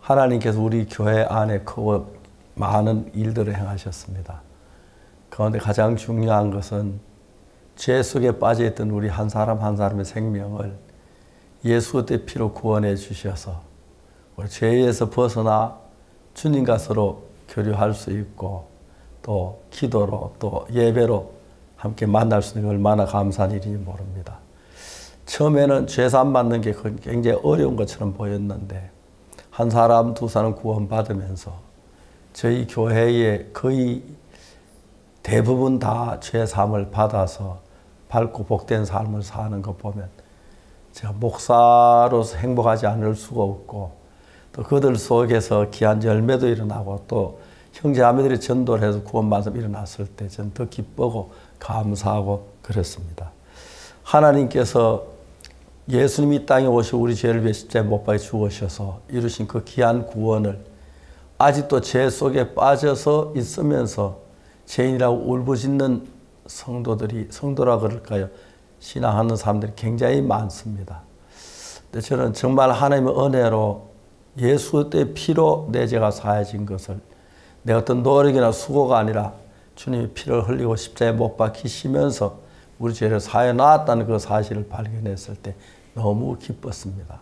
하나님께서 우리 교회 안에 크고 많은 일들을 행하셨습니다. 그런데 가장 중요한 것은 죄 속에 빠져있던 우리 한 사람 한 사람의 생명을 예수 그리스도의 피로 구원해 주셔서 우리 죄에서 벗어나 주님과 서로 교류할 수 있고 또 기도로 또 예배로 함께 만날 수 있는 게 얼마나 감사한 일인지 모릅니다. 처음에는 죄산 받는 게 굉장히 어려운 것처럼 보였는데 한 사람 두 사람 구원받으면서 저희 교회에 거의 대부분 다 죄사함을 받아서 밝고 복된 삶을 사는 거 보면 제가 목사로서 행복하지 않을 수가 없고 또 그들 속에서 귀한 열매도 일어나고 또 형제자매들이 전도를 해서 구원받음 일어났을 때 저는 더 기쁘고 감사하고 그렇습니다. 하나님께서 예수님이 이 땅에 오시고 우리 죄를 위해 십자가에 못 박혀 죽으셔서 이루신 그 귀한 구원을 아직도 죄 속에 빠져서 있으면서 죄인이라고 울부짖는 성도라 그럴까요? 신앙하는 사람들이 굉장히 많습니다. 근데 저는 정말 하나님의 은혜로 예수 그리스도의 피로 내 죄가 사해진 것을 내 어떤 노력이나 수고가 아니라 주님이 피를 흘리고 십자가에 못 박히시면서 우리 죄를 사해 놨다는 그 사실을 발견했을 때 너무 기뻤습니다.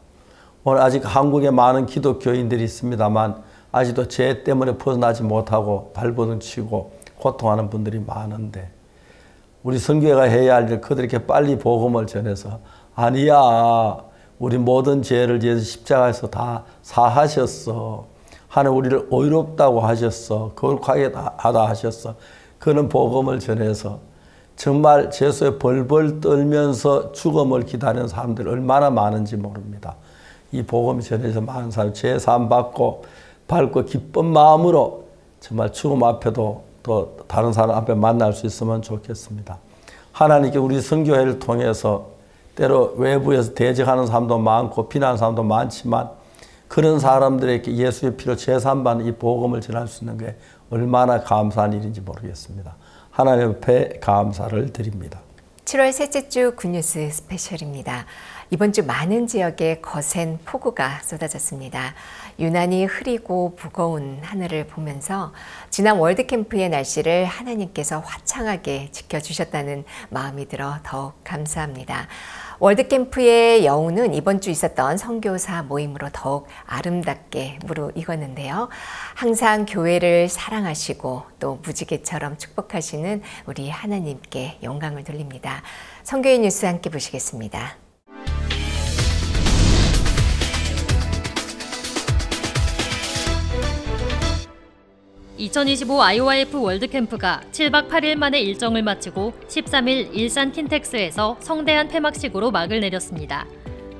오늘 아직 한국에 많은 기독교인들이 있습니다만 아직도 죄 때문에 벗어나지 못하고 발버둥치고 고통하는 분들이 많은데 우리 선교회가 해야 할 일 그들에게 빨리 복음을 전해서 아니야 우리 모든 죄를 위해서 십자가에서 다 사하셨어. 하나님 우리를 의롭다고 하셨어. 거룩하게 하다 하셨어. 그런 복음을 전해서 정말 죄수에 벌벌 떨면서 죽음을 기다리는 사람들이 얼마나 많은지 모릅니다. 이 복음을 전해서 많은 사람이 죄 사함 받고 밝고 기쁜 마음으로 정말 죽음 앞에도 또 다른 사람 앞에 만날 수 있으면 좋겠습니다. 하나님께 우리 선교회를 통해서 때로 외부에서 대적하는 사람도 많고 비난하는 사람도 많지만 그런 사람들에게 예수의 피로 제산받는 이 복음을 전할 수 있는 게 얼마나 감사한 일인지 모르겠습니다. 하나님 앞에 감사를 드립니다. 7월 셋째 주 굿뉴스 스페셜입니다. 이번 주 많은 지역에 거센 폭우가 쏟아졌습니다. 유난히 흐리고 무거운 하늘을 보면서 지난 월드캠프의 날씨를 하나님께서 화창하게 지켜주셨다는 마음이 들어 더욱 감사합니다. 월드캠프의 여우는 이번 주 있었던 선교사 모임으로 더욱 아름답게 무르익었는데요. 항상 교회를 사랑하시고 또 무지개처럼 축복하시는 우리 하나님께 영광을 돌립니다. 선교의 뉴스 함께 보시겠습니다. 2025 IYF 월드캠프가 7박 8일 만에 일정을 마치고 13일 일산 킨텍스에서 성대한 폐막식으로 막을 내렸습니다.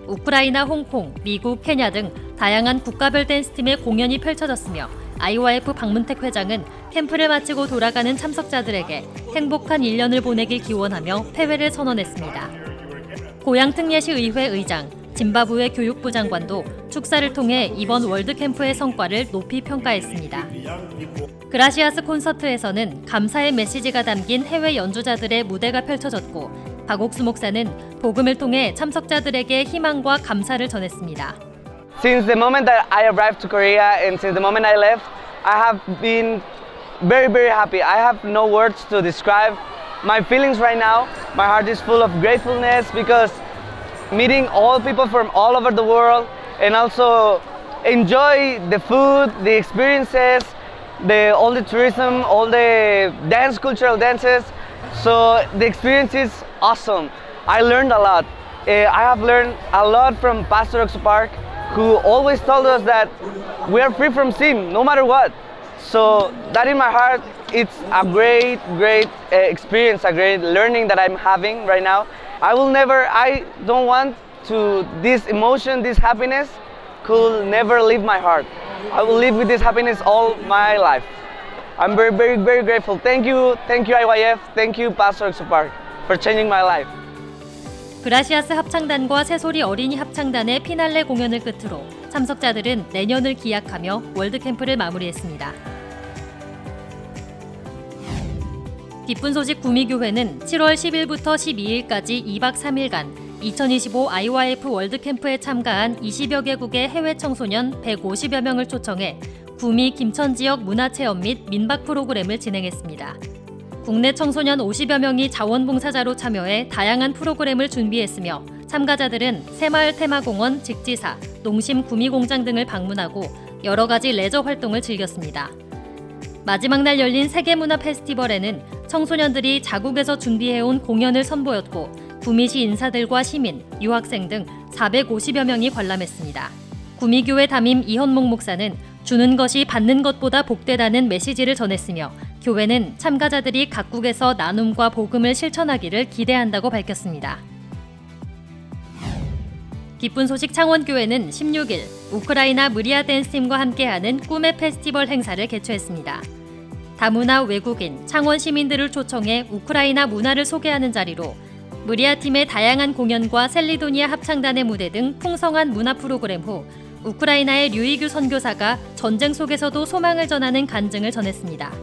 우크라이나, 홍콩, 미국, 케냐 등 다양한 국가별 댄스팀의 공연이 펼쳐졌으며 IYF 박문택 회장은 캠프를 마치고 돌아가는 참석자들에게 행복한 1년을 보내길 기원하며 폐회를 선언했습니다. 고양 특례시 의회 의장, 짐바브웨 교육부 장관도 축사를 통해 이번 월드캠프의 성과를 높이 평가했습니다. 그라시아스 콘서트에서는 감사의 메시지가 담긴 해외 연주자들의 무대가 펼쳐졌고 박옥수 목사는 복음을 통해 참석자들에게 희망과 감사를 전했습니다. Since the moment that I arrived to Korea and since the moment I left, I have been very happy. I have no words to describe my feelings right now. My heart is full of gratefulness because meeting all people from all over the world and also enjoy the food, the experiences, all the tourism, all the cultural dances. So the experience is awesome. I learned a lot. I have learned a lot from Pastor Oxo Park, who always told us that we are free from sin, no matter what. So that in my heart, it's a great experience, a great learning that I'm having right now. I don't want to, this emotion, this happiness could never leave my heart. I will live with this happiness all my life. I'm very grateful. Thank you IYF, thank you Pastor Oxo Park for changing my life. 그라시아스 합창단과 새소리 어린이 합창단의 피날레 공연을 끝으로 참석자들은 내년을 기약하며 월드캠프를 마무리했습니다. 기쁜 소식 구미교회는 7월 10일부터 12일까지 2박 3일간 2025 IYF 월드캠프에 참가한 20여 개국의 해외 청소년 150여 명을 초청해 구미 김천 지역 문화체험 및 민박 프로그램을 진행했습니다. 국내 청소년 50여 명이 자원봉사자로 참여해 다양한 프로그램을 준비했으며 참가자들은 새마을 테마공원, 직지사, 농심 구미공장 등을 방문하고 여러 가지 레저 활동을 즐겼습니다. 마지막 날 열린 세계문화 페스티벌에는 청소년들이 자국에서 준비해온 공연을 선보였고 구미시 인사들과 시민, 유학생 등 450여 명이 관람했습니다. 구미교회 담임 이현목 목사는 주는 것이 받는 것보다 복되다는 메시지를 전했으며 교회는 참가자들이 각국에서 나눔과 복음을 실천하기를 기대한다고 밝혔습니다. 기쁜 소식 창원교회는 16일 우크라이나 무리아 댄스팀과 함께하는 꿈의 페스티벌 행사를 개최했습니다. 다문화 외국인, 창원 시민들을 초청해 우크라이나 문화를 소개하는 자리로 무리아 팀의 다양한 공연과 셀리도니아 합창단의 무대 등 풍성한 문화 프로그램 후 우크라이나의 류이규 선교사가 전쟁 속에서도 소망을 전하는 간증을 전했습니다.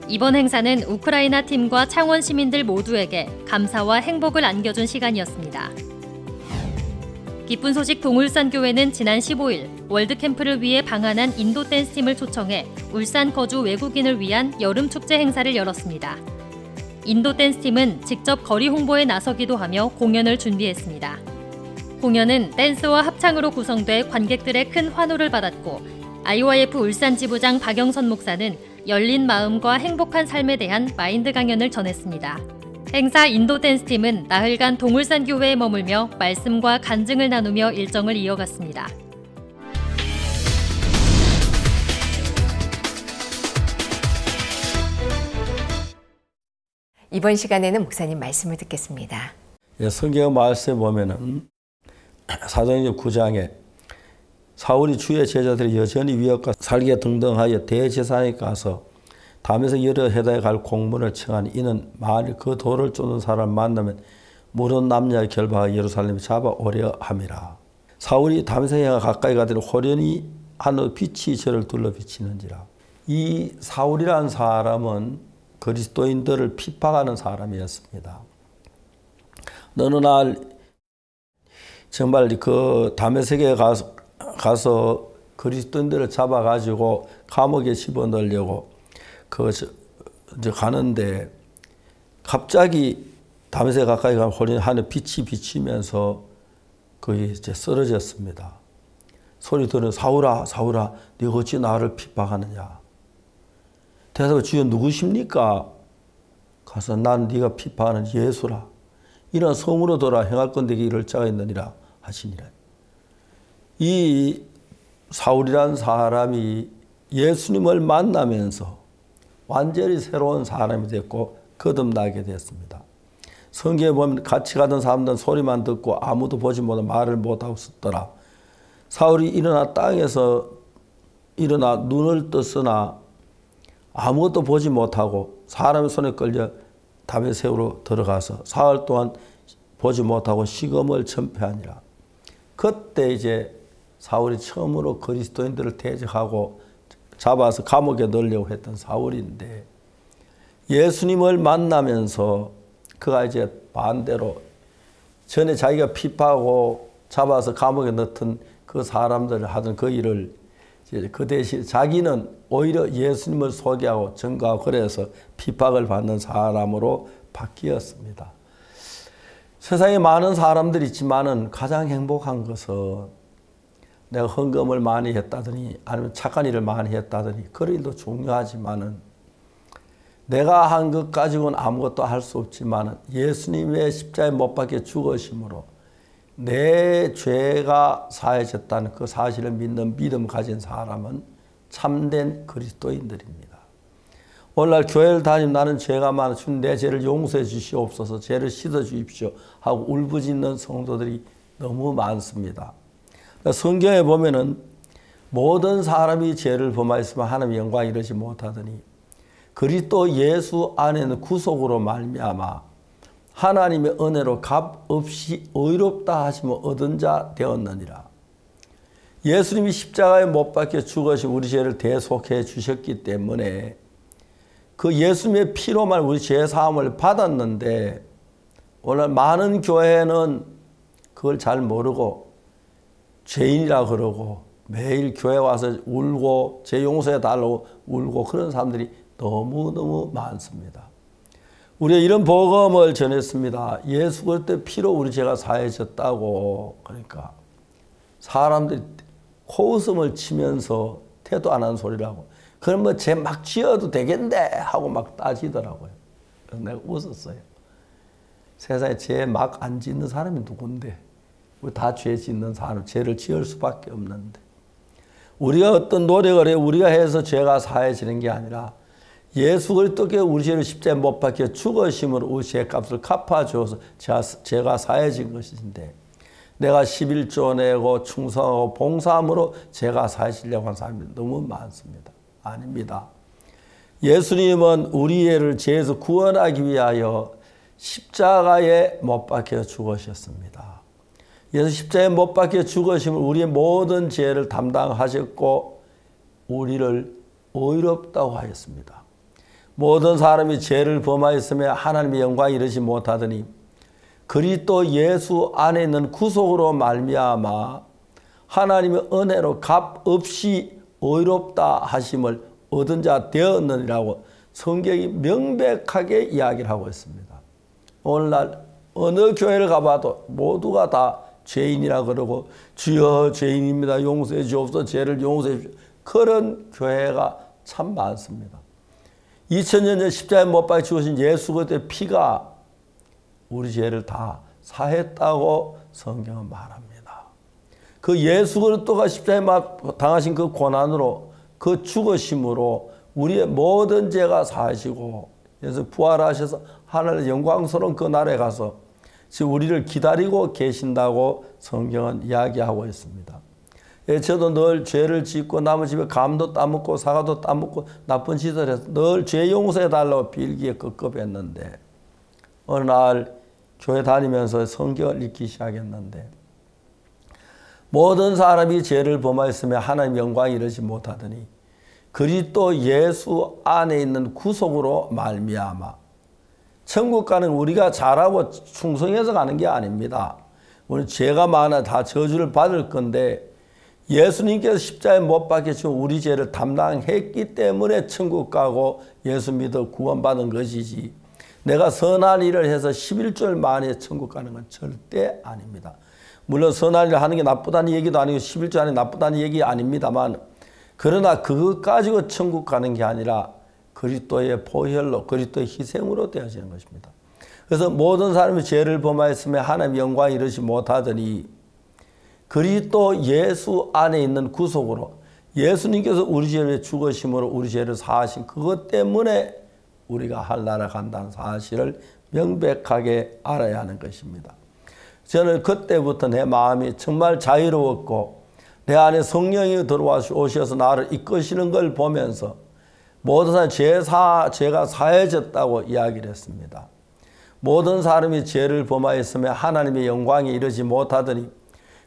이번 행사는 우크라이나 팀과 창원 시민들 모두에게 감사와 행복을 안겨준 시간이었습니다. 기쁜 소식 동울산교회는 지난 15일 월드캠프를 위해 방한한 인도 댄스팀을 초청해 울산 거주 외국인을 위한 여름축제 행사를 열었습니다. 인도 댄스팀은 직접 거리 홍보에 나서기도 하며 공연을 준비했습니다. 공연은 댄스와 합창으로 구성돼 관객들의 큰 환호를 받았고 IYF 울산 지부장 박영선 목사는 열린 마음과 행복한 삶에 대한 마인드 강연을 전했습니다. 행사 인도 댄스팀은 나흘간 동울산 교회에 머물며 말씀과 간증을 나누며 일정을 이어갔습니다. 이번 시간에는 목사님 말씀을 듣겠습니다. 성경 말씀에 보면은 사도행전 9장에 사울이 주의 제자들이 여전히 위협과 살게 등등하여 대제사장에 가서 담에서 여러 해당에 갈 공문을 청하니 이는 만일 그 돌을 쫓는 사람을 만나면 모든 남녀의 결박하여 예루살렘에 잡아오려 함이라. 사울이 담에서에 가까이 가더니 호련히 하늘 빛이 저를 둘러 비치는지라. 이 사울이라는 사람은 그리스도인들을 핍박하는 사람이었습니다. 어느 날 정말 그 다메섹에 가서 그리스도인들을 잡아가지고 감옥에 집어넣으려고 이제 가는데 갑자기 다메섹 가까이 가면 호련히 하늘 빛이 비치면서 거기 이제 쓰러졌습니다. 소리 들은 사울아, 사울아, 네가 어찌 나를 핍박하느냐? 대답을 주여 누구십니까? 가서 난 네가 핍박하는 예수라. 이런 성으로 돌아 행할 건대 이를 자가 있느니라 하시니라. 이 사울이라는 사람이 예수님을 만나면서 완전히 새로운 사람이 됐고 거듭나게 됐습니다. 성경에 보면 같이 가던 사람들은 소리만 듣고 아무도 보지 못하고 말을 못하고 있었더라. 사울이 일어나 땅에서 일어나 눈을 떴으나 아무것도 보지 못하고 사람의 손에 끌려 다메섹으로 들어가서 사흘 동안 보지 못하고 식음을 전폐하니라. 그때 이제 사울이 처음으로 그리스도인들을 대적하고 잡아서 감옥에 넣으려고 했던 사울인데 예수님을 만나면서 그가 이제 반대로 전에 자기가 핍박하고 잡아서 감옥에 넣던 그 사람들을 하던 그 일을 이제 그 대신 자기는 오히려 예수님을 소개하고 증거하고 그래서 핍박을 받는 사람으로 바뀌었습니다. 세상에 많은 사람들이 있지만은 가장 행복한 것은 내가 헌금을 많이 했다더니 아니면 착한 일을 많이 했다더니 그런 일도 중요하지만은 내가 한 것 가지고는 아무것도 할 수 없지만은 예수님의 십자가에 못 박혀 죽으심으로 내 죄가 사해졌다는 그 사실을 믿는 믿음 가진 사람은 참된 그리스도인들입니다. 오늘날 교회를 다니면 나는 죄가 많아 주님 내 죄를 용서해 주시옵소서 죄를 씻어 주십시오 하고 울부짖는 성도들이 너무 많습니다. 성경에 보면은 모든 사람이 죄를 범하였으면 하나님의 영광에 이르지 못하더니 그리스도 예수 안에는 구속으로 말미암아 하나님의 은혜로 값없이 의롭다 하시면 얻은 자 되었느니라. 예수님이 십자가에 못 박혀 죽으시고 우리 죄를 대속해 주셨기 때문에 그 예수님의 피로만 우리 죄 사함을 받았는데 오늘 많은 교회는 그걸 잘 모르고 죄인이라 그러고 매일 교회 와서 울고 죄 용서해 달라고 울고 그런 사람들이 너무너무 많습니다. 우리가 이런 복음을 전했습니다. 예수 그리스도의 피로 우리 죄가 사해졌다고. 그러니까 사람들이 코웃음을 치면서 태도 안 하는 소리를 하고 그럼 뭐 죄 막 지어도 되겠네 하고 막 따지더라고요. 그래서 내가 웃었어요. 세상에 죄 막 안 짓는 사람이 누군데? 우리 다 죄 짓는 사람, 죄를 지을 수밖에 없는데. 우리가 어떤 노력을 해 우리가 해서 죄가 사해지는 게 아니라 예수 그리스도께 우리 죄를 십자가에 못 박혀 죽으심으로 우리 죄값을 갚아줘서 죄가 사해진 것인데 내가 11조 내고 충성하고 봉사함으로 죄가 사해지려고 하는 사람이 너무 많습니다. 아닙니다. 예수님은 우리 죄를 죄에서 구원하기 위하여 십자가에 못 박혀 죽으셨습니다. 예수 십자가에 못 박혀 죽으심을 우리의 모든 죄를 담당하셨고 우리를 의롭다고 하였습니다. 모든 사람이 죄를 범하였으며 하나님의 영광에 이르지 못하더니 그리스도 예수 안에 있는 구속으로 말미암아 하나님의 은혜로 값없이 의롭다 하심을 얻은 자 되었느니라고 성경이 명백하게 이야기를 하고 있습니다. 오늘날 어느 교회를 가봐도 모두가 다 죄인이라 그러고 주여 죄인입니다. 용서해 주옵소서. 죄를 용서해 주옵소서. 그런 교회가 참 많습니다. 2000년 전 십자가에 못 박혀 죽으신 예수 그리스도의 피가 우리 죄를 다 사했다고 성경은 말합니다. 그 예수 그리스도가 십자가에 당하신 그 고난으로 그 죽으심으로 우리의 모든 죄가 사하시고 그래서 부활하셔서 하늘의 영광스러운 그 나라에 가서 지금 우리를 기다리고 계신다고 성경은 이야기하고 있습니다. 저도 늘 죄를 짓고 남의 집에 감도 따먹고 사과도 따먹고 나쁜 짓을 해서 늘 죄 용서해 달라고 빌기에 급급했는데 어느 날 교회 다니면서 성경을 읽기 시작했는데 모든 사람이 죄를 범하였으며 하나님 영광에 이르지 못하더니 그리스도 예수 안에 있는 구속으로 말미암아 천국 가는 우리가 잘하고 충성해서 가는 게 아닙니다. 우리 죄가 많아 다 저주를 받을 건데 예수님께서 십자가에 못 박혀 죽은 우리 죄를 담당했기 때문에 천국 가고 예수 믿어 구원받은 것이지 내가 선한 일을 해서 11절 만에 천국 가는 건 절대 아닙니다. 물론 선한 일을 하는 게 나쁘다는 얘기도 아니고 11절 안에 나쁘다는 얘기 아닙니다만 그러나 그것 가지고 천국 가는 게 아니라 그리스도의 보혈로 그리스도의 희생으로 되어지는 것입니다. 그래서 모든 사람이 죄를 범하였으며 하나님의 영광에 이르지 못하더니 그리스도 예수 안에 있는 구속으로 예수님께서 우리 죄를 죽으심으로 우리 죄를 사하신 그것 때문에 우리가 하늘나라 간다는 사실을 명백하게 알아야 하는 것입니다. 저는 그때부터 내 마음이 정말 자유로웠고 내 안에 성령이 들어와 오셔서 나를 이끄시는 걸 보면서 모든 사람 죄가 사해졌다고 이야기를 했습니다. 모든 사람이 죄를 범하였으며 하나님의 영광에 이르지 못하더니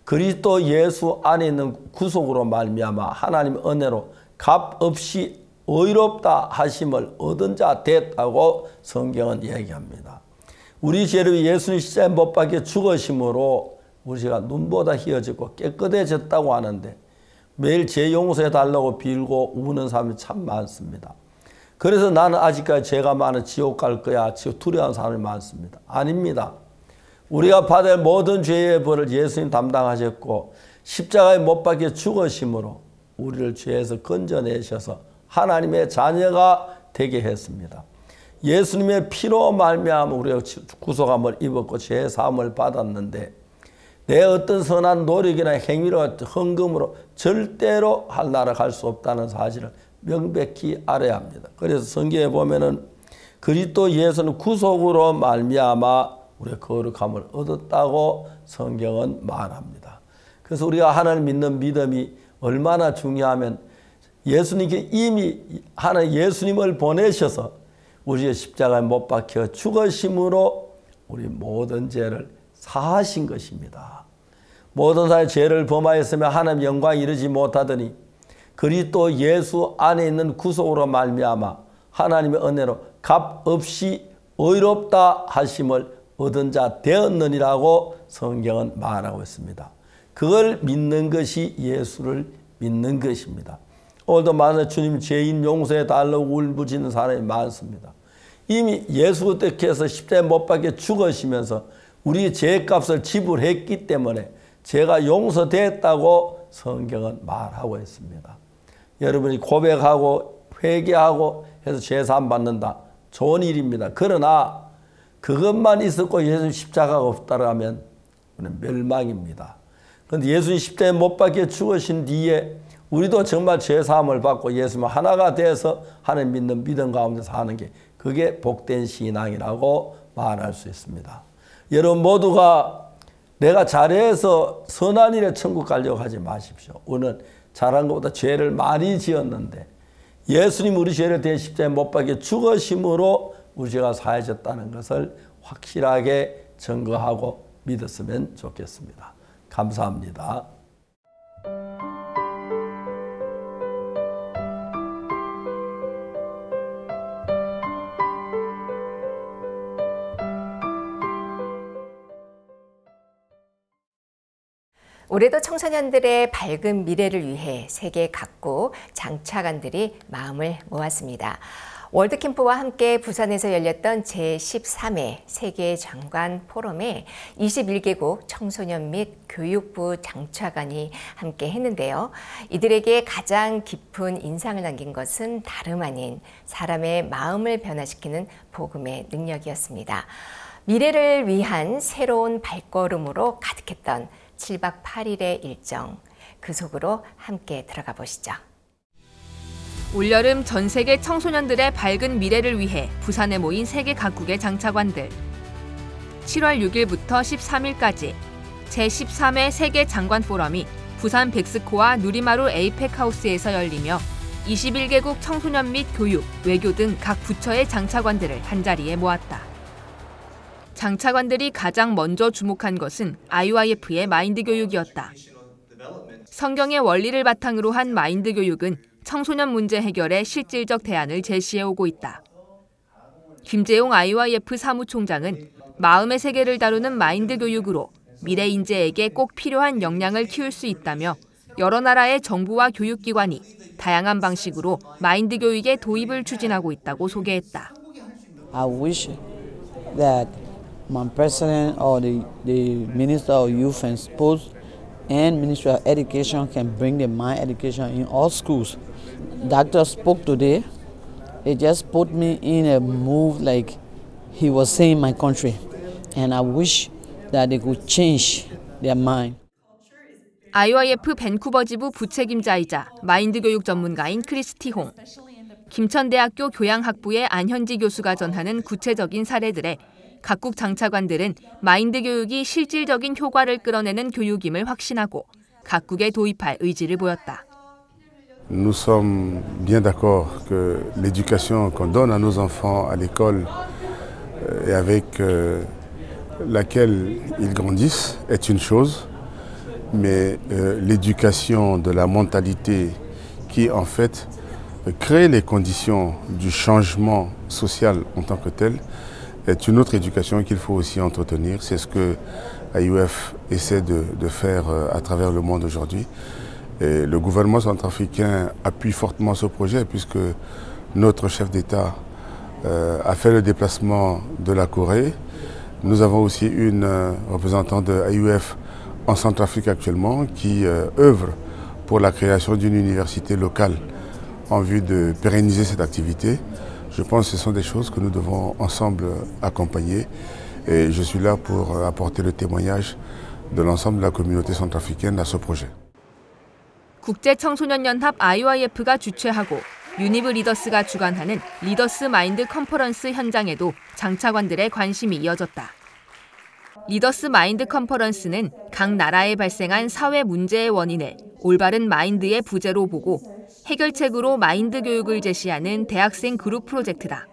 그리스도 예수 안에 있는 구속으로 말미암아 하나님의 은혜로 값없이 의롭다 하심을 얻은 자 됐다고 성경은 얘기합니다. 우리 죄를 예수님 십자가에 못 박혀 죽으심으로 우리 죄가 눈보다 희어졌고 깨끗해졌다고 하는데 매일 죄 용서해 달라고 빌고 우는 사람이 참 많습니다. 그래서 나는 아직까지 죄가 많아 지옥 갈 거야 두려워하는 사람이 많습니다. 아닙니다. 우리가 받을 모든 죄의 벌을 예수님 담당하셨고 십자가에 못 박혀 죽으심으로 우리를 죄에서 건져내셔서 하나님의 자녀가 되게 했습니다. 예수님의 피로 말미암아 우리가 구속함을 입었고 죄 사함을 받았는데 내 어떤 선한 노력이나 행위로 헌금으로 절대로 하늘나라 갈 수 없다는 사실을 명백히 알아야 합니다. 그래서 성경에 보면은 그리스도 예수는 구속으로 말미암아 우리가 거룩함을 얻었다고 성경은 말합니다. 그래서 우리가 하나님 믿는 믿음이 얼마나 중요하면 예수님께 이미 하나님 예수님을 보내셔서 우리의 십자가에 못 박혀 죽으심으로 우리 모든 죄를 사하신 것입니다. 모든 사람의 죄를 범하였으며 하나님 영광에 이르지 못하더니 그리스도 예수 안에 있는 구속으로 말미암아 하나님의 은혜로 값없이 의롭다 하심을 얻은 자 되었느니라고 성경은 말하고 있습니다. 그걸 믿는 것이 예수를 믿는 것입니다. 오늘도 많은 주님 죄인 용서해 달라고 울부짖는 사람이 많습니다. 이미 예수 그리스도께서 십자가에 못 박혀 죽으시면서 우리 죄값을 지불했기 때문에 죄가 용서됐다고 성경은 말하고 있습니다. 여러분이 고백하고 회개하고 해서 죄사함 받는다. 좋은 일입니다. 그러나 그것만 있었고 예수님 십자가가 없다라면 멸망입니다. 그런데 예수님 십자가에 못 박혀 죽으신 뒤에 우리도 정말 죄사함을 받고 예수님 하나가 돼서 하나님 믿는 믿음 가운데 사는 게 그게 복된 신앙이라고 말할 수 있습니다. 여러분 모두가 내가 잘해서 선한 일에 천국 가려고 하지 마십시오. 오늘 잘한 것보다 죄를 많이 지었는데 예수님 우리 죄를 대해 십자가에 못 박혀 죽으심으로 우리 죄가 사해졌다는 것을 확실하게 증거하고 믿었으면 좋겠습니다. 감사합니다. 올해도 청소년들의 밝은 미래를 위해 세계 각국 장차관들이 마음을 모았습니다. 월드캠프와 함께 부산에서 열렸던 제13회 세계장관 포럼에 21개국 청소년 및 교육부 장차관이 함께 했는데요. 이들에게 가장 깊은 인상을 남긴 것은 다름 아닌 사람의 마음을 변화시키는 복음의 능력이었습니다. 미래를 위한 새로운 발걸음으로 가득했던 7박 8일의 일정, 그 속으로 함께 들어가 보시죠. 올여름 전 세계 청소년들의 밝은 미래를 위해 부산에 모인 세계 각국의 장차관들. 7월 6일부터 13일까지 제13회 세계 장관 포럼이 부산 백스코와 누리마루 에이펙 하우스에서 열리며 21개국 청소년 및 교육, 외교 등 각 부처의 장차관들을 한자리에 모았다. 장차관들이 가장 먼저 주목한 것은 IYF의 마인드 교육이었다. 성경의 원리를 바탕으로 한 마인드 교육은 청소년 문제 해결에 실질적 대안을 제시해오고 있다. 김재용 IYF 사무총장은 마음의 세계를 다루는 마인드 교육으로 미래 인재에게 꼭 필요한 역량을 키울 수 있다며 여러 나라의 정부와 교육기관이 다양한 방식으로 마인드 교육의 도입을 추진하고 있다고 소개했다. I wish that my president or the Minister of Youth and Sports and Ministry of Education can bring the mind education in all schools. Doctor spoke today. It just put me in a mood like he was saying my country, and I wish that they could change their mind. IYF 밴쿠버 지부 부책임자이자 마인드 교육 전문가인 크리스티 홍. 김천대학교 교양학부의 안현지 교수가 전하는 구체적인 사례들에 각국 장차관들은 마인드 교육이 실질적인 효과를 끌어내는 교육임을 확신하고 각국에 도입할 의지를 보였다. Nous sommes bien d'accord que l'éducation qu'on donne à nos enfants à l'école et avec laquelle ils grandissent est une chose, mais l'éducation de la mentalité qui en fait crée les conditions du changement social en tant que tel est une autre éducation qu'il faut aussi entretenir. C'est ce que IYF essaie de faire à travers le monde aujourd'hui. Et le gouvernement centrafricain appuie fortement ce projet puisque notre chef d'État a fait le déplacement de la Corée. Nous avons aussi une représentante de IYF en Centrafrique actuellement qui œuvre pour la création d'une université locale en vue de pérenniser cette activité. Je pense que ce sont des choses que nous devons ensemble accompagner et je suis là pour apporter le témoignage de l'ensemble de la communauté centrafricaine à ce projet. 국제청소년연합 IYF가 주최하고 유니브 리더스가 주관하는 리더스 마인드 컨퍼런스 현장에도 장차관들의 관심이 이어졌다. 리더스 마인드 컨퍼런스는 각 나라에 발생한 사회 문제의 원인을 올바른 마인드의 부재로 보고 해결책으로 마인드 교육을 제시하는 대학생 그룹 프로젝트다.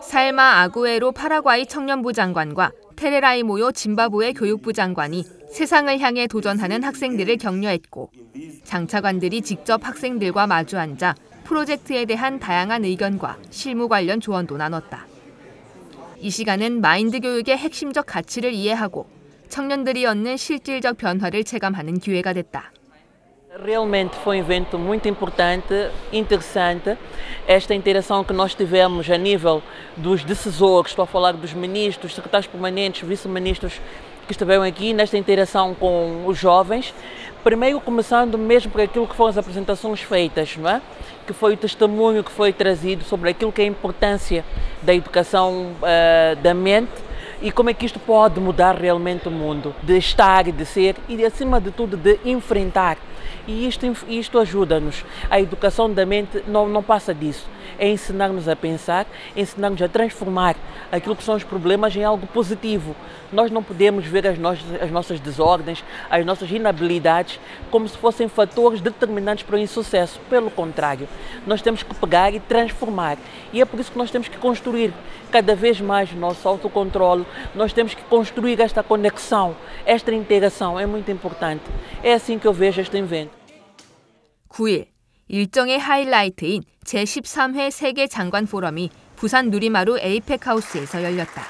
살마 아구에로 파라과이 청년부 장관과 테레라이모요 짐바브웨 교육부 장관이 세상을 향해 도전하는 학생들을 격려했고 장차관들이 직접 학생들과 마주 앉아 프로젝트에 대한 다양한 의견과 실무 관련 조언도 나눴다. 이 시간은 마인드 교육의 핵심적 가치를 이해하고 청년들이 얻는 실질적 변화를 체감하는 기회가 됐다. Realmente foi um evento muito importante, interessante. Esta interação que nós tivemos a nível dos decisores, estou a falar dos ministros, secretários permanentes, vice-ministros que estiveram aqui nesta interação com os jovens. Primeiro começando mesmo por aquilo que foram as apresentações feitas, não é? Que foi o testemunho que foi trazido sobre aquilo que é a importância da educação da mente e como é que isto pode mudar realmente o mundo, de estar, de ser e acima de tudo de enfrentar. E isto ajuda-nos. A educação da mente não passa disso. É ensinar-nos a pensar, ensinar-nos a transformar aquilo que são os problemas em algo positivo. Nós não podemos ver as nossas desordens, as nossas inabilidades como se fossem fatores determinantes para o insucesso. Pelo contrário, nós temos que pegar e transformar. E é por isso que nós temos que construir cada vez mais o nosso autocontrole. Nós temos que construir esta conexão, esta integração. É muito importante. É assim que eu vejo este evento. 9일, 일정의 하이라이트인 제13회 세계 장관 포럼이 부산 누리마루 에이펙 하우스에서 열렸다.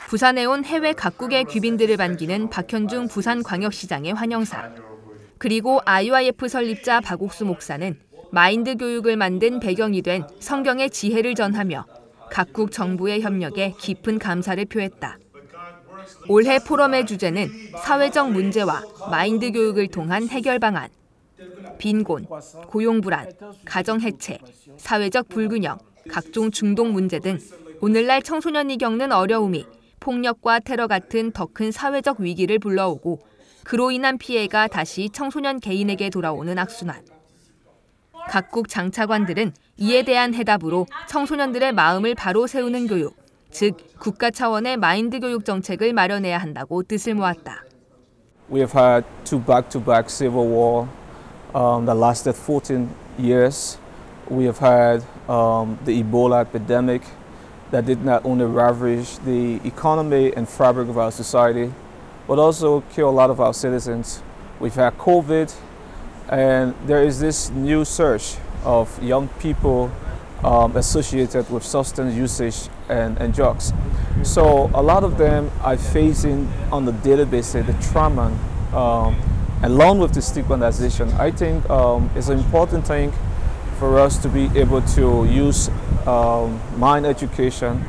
부산에 온 해외 각국의 귀빈들을 반기는 박현중 부산광역시장의 환영사, 그리고 IYF 설립자 박옥수 목사는 마인드 교육을 만든 배경이 된 성경의 지혜를 전하며 각국 정부의 협력에 깊은 감사를 표했다. 올해 포럼의 주제는 사회적 문제와 마인드 교육을 통한 해결 방안, 빈곤, 고용불안, 가정해체, 사회적 불균형, 각종 중독 문제 등 오늘날 청소년이 겪는 어려움이 폭력과 테러 같은 더 큰 사회적 위기를 불러오고 그로 인한 피해가 다시 청소년 개인에게 돌아오는 악순환. 각국 장차관들은 이에 대한 해답으로 청소년들의 마음을 바로 세우는 교육, 즉 국가 차원의 마인드 교육 정책을 마련해야 한다고 뜻을 모았다. We have had two back-to-back civil war that lasted 14 years. We have had the Ebola epidemic that did not only ravage the economy and fabric of our society, but also kill a lot of our citizens. We've had COVID, and there is this new surge of young people associated with substance usage and drugs. So a lot of them are facing on the daily basis the trauma, along with the stigmatization. I think it's an important thing for us to be able to use mind education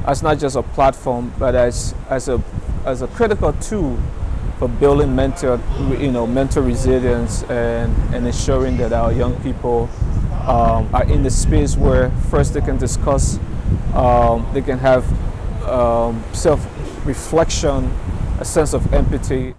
as not just a platform, but as a critical tool for building mental resilience and ensuring that our young people are in the space where first they can discuss, they can have self-reflection, a sense of empathy.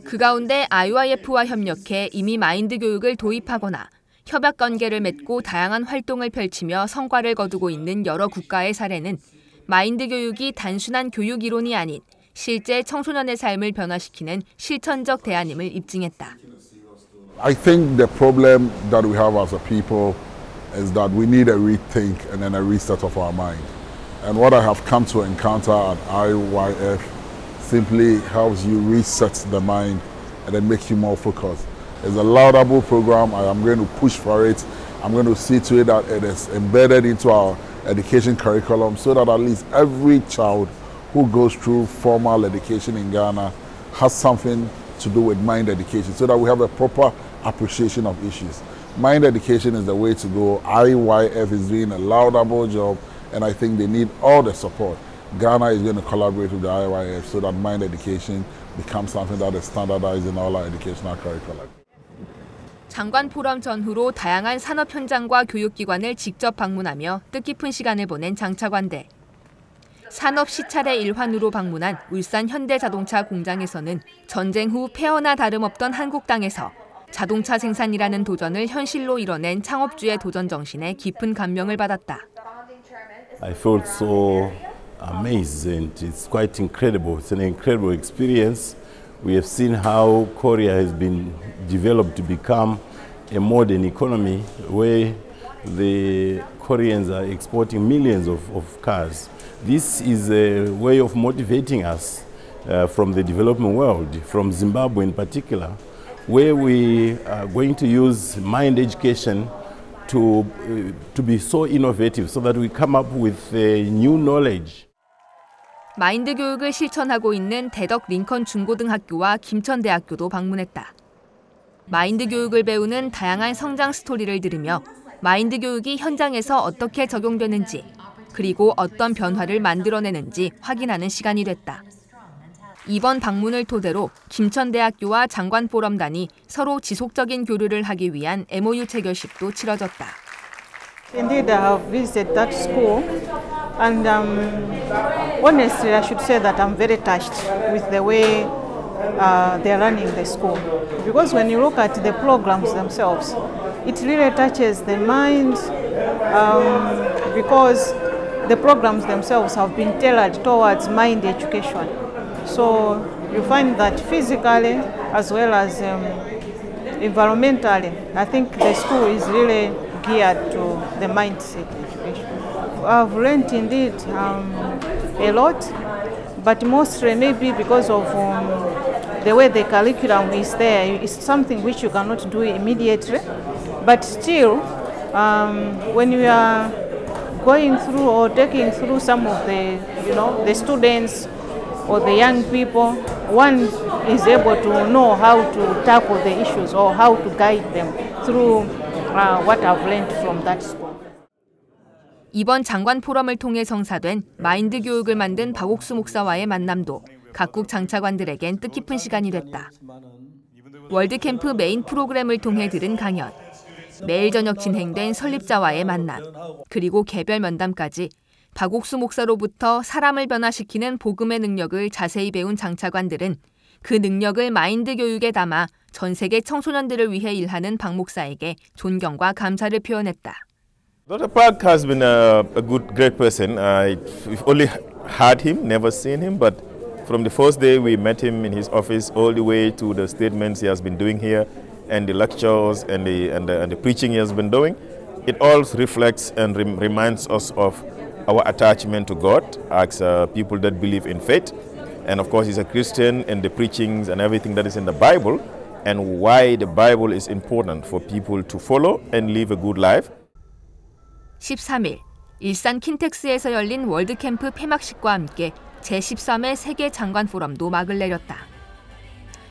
그 가운데 IYF와 협력해 이미 마인드 교육을 도입하거나 협약 관계를 맺고 다양한 활동을 펼치며 성과를 거두고 있는 여러 국가의 사례는 마인드 교육이 단순한 교육 이론이 아닌 실제 청소년의 삶을 변화시키는 실천적 대안임을 입증했다. I think the problem that we have as a people is that we need a rethink and then a reset of our mind. And what I have come to encounter at IYF simply helps you reset the mind and then make you more focused. It's a laudable program. I am going to push for it. I'm going to see to it that it is embedded into our education curriculum so that at least every child who goes through formal education in Ghana has something to do with mind education so that we have a proper appreciation of issues. Mind education is the way to go. IYF is doing a laudable job and I think they need all the support. Ghana is going to collaborate with the IYF so that mind education becomes something that is standardized in all our educational curricula. 장관 포럼 전후로 다양한 산업 현장과 교육기관을 직접 방문하며 뜻깊은 시간을 보낸 장차관들. 산업 시찰의 일환으로 방문한 울산 현대자동차 공장에서는 전쟁 후 폐허나 다름없던 한국 땅에서 자동차 생산이라는 도전을 현실로 이뤄낸 창업주의 도전 정신에 깊은 감명을 받았다. I felt so amazed and it's quite incredible. It's an incredible experience. We have seen how Korea has been developed to become a modern economy where the Koreans are exporting millions of cars. This is a way of motivating us from the developing world, from Zimbabwe in particular, where we are going to use mind education to be so innovative so that we come up with new knowledge. 마인드 교육을 실천하고 있는 대덕 링컨 중고등학교와 김천대학교도 방문했다. 마인드 교육을 배우는 다양한 성장 스토리를 들으며 마인드 교육이 현장에서 어떻게 적용되는지 그리고 어떤 변화를 만들어내는지 확인하는 시간이 됐다. 이번 방문을 토대로 김천대학교와 장관포럼단이 서로 지속적인 교류를 하기 위한 MOU 체결식도 치러졌다. Indeed, I have visited that school, and honestly, I should say that I'm very touched with the way they're running the school. Because when you look at the programs themselves, it really touches the mind because the programs themselves have been tailored towards mind education. So you find that physically as well as environmentally, I think the school is really geared to the mindset education. I've learned indeed a lot, but mostly maybe because of the way the curriculum is there. It's something which you cannot do immediately, but still, when you are going through or taking through some of the, the students or the young people, one is able to know how to tackle the issues or how to guide them through what I've learned from that school. 이번 장관 포럼을 통해 성사된 마인드 교육을 만든 박옥수 목사와의 만남도 각국 장차관들에겐 뜻깊은 시간이 됐다. 월드캠프 메인 프로그램을 통해 들은 강연, 매일 저녁 진행된 설립자와의 만남, 그리고 개별 면담까지 박옥수 목사로부터 사람을 변화시키는 복음의 능력을 자세히 배운 장차관들은 그 능력을 마인드 교육에 담아 전 세계 청소년들을 위해 일하는 박 목사에게 존경과 감사를 표현했다. Dr. Park has been a great person. We've only heard him, never seen him, but from the first day we met him in his office all the way to the statements he has been doing here and the lectures and the preaching he has been doing, it all reflects and reminds us of our attachment to God as people that believe in faith. And of course he's a Christian, and the preachings and everything that is in the Bible and why the Bible is important for people to follow and live a good life. 13일, 일산 킨텍스에서 열린 월드캠프 폐막식과 함께 제13회 세계 장관 포럼도 막을 내렸다.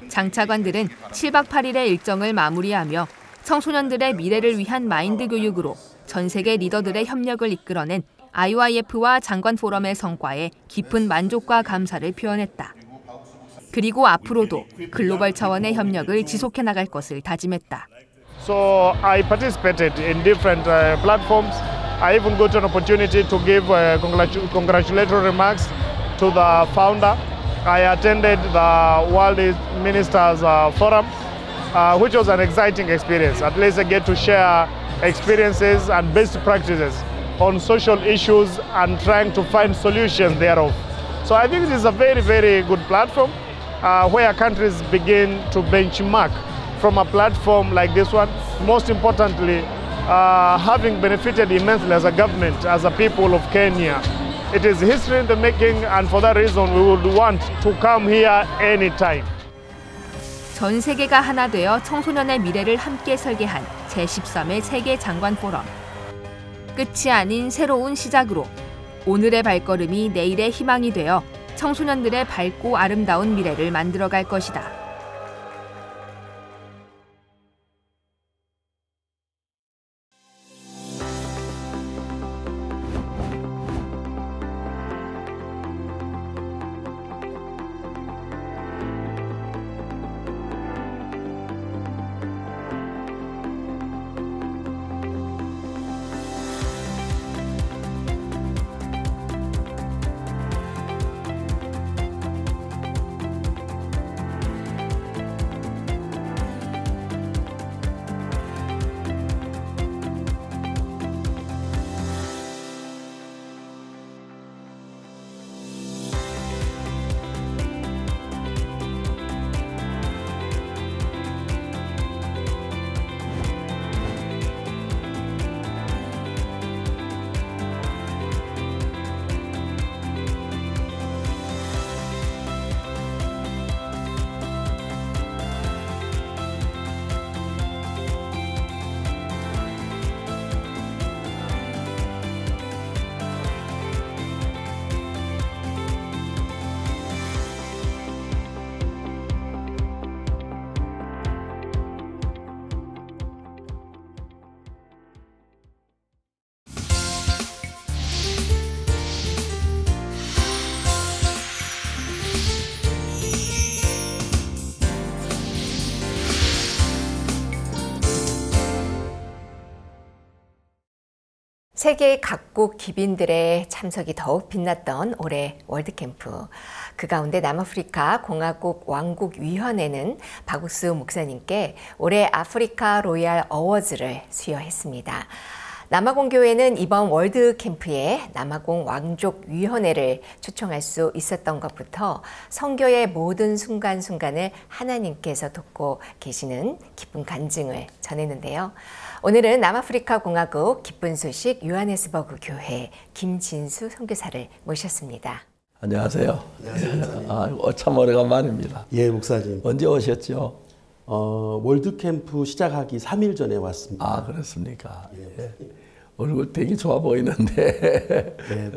장차관들은 7박 8일의 일정을 마무리하며 청소년들의 미래를 위한 마인드 교육으로 전 세계 리더들의 협력을 이끌어낸 IYF와 장관 포럼의 성과에 깊은 만족과 감사를 표현했다. 그리고 앞으로도 글로벌 차원의 협력을 지속해 나갈 것을 다짐했다. So I participated in different platforms. I even got an opportunity to give congratulatory remarks to the founder. I attended the World Ministers Forum, which was an exciting experience. At least I get to share experiences and best practices on social issues and trying to find solutions thereof. So I think it is a very, very good platform where countries begin to benchmark from a platform like this one. Most importantly, having benefited immensely as a government, as a people of Kenya. It is history in the making, and for that reason we would want to come here anytime. 전 세계가 하나 되어 청소년의 미래를 함께 설계한 제13회 세계 장관 포럼. 끝이 아닌 새로운 시작으로 오늘의 발걸음이 내일의 희망이 되어 청소년들의 밝고 아름다운 미래를 만들어갈 것이다. 세계 각국 기빈들의 참석이 더욱 빛났던 올해 월드캠프. 그 가운데 남아프리카 공화국 왕국위원회는 박욱수 목사님께 올해 아프리카 로얄 어워즈를 수여했습니다. 남아공교회는 이번 월드캠프에 남아공 왕족위원회를 초청할 수 있었던 것부터 선교의 모든 순간순간을 하나님께서 돕고 계시는 기쁜 간증을 전했는데요. 오늘은 남아프리카 공화국 기쁜 소식 요하네스버그 교회 김진수 선교사를 모셨습니다. 안녕하세요. 안녕하세요. 참 오래간만입니다. 예, 목사님. 언제 오셨죠? 월드캠프 시작하기 3일 전에 왔습니다. 아, 그렇습니까? 예. 얼굴 되게 좋아 보이는데. 네,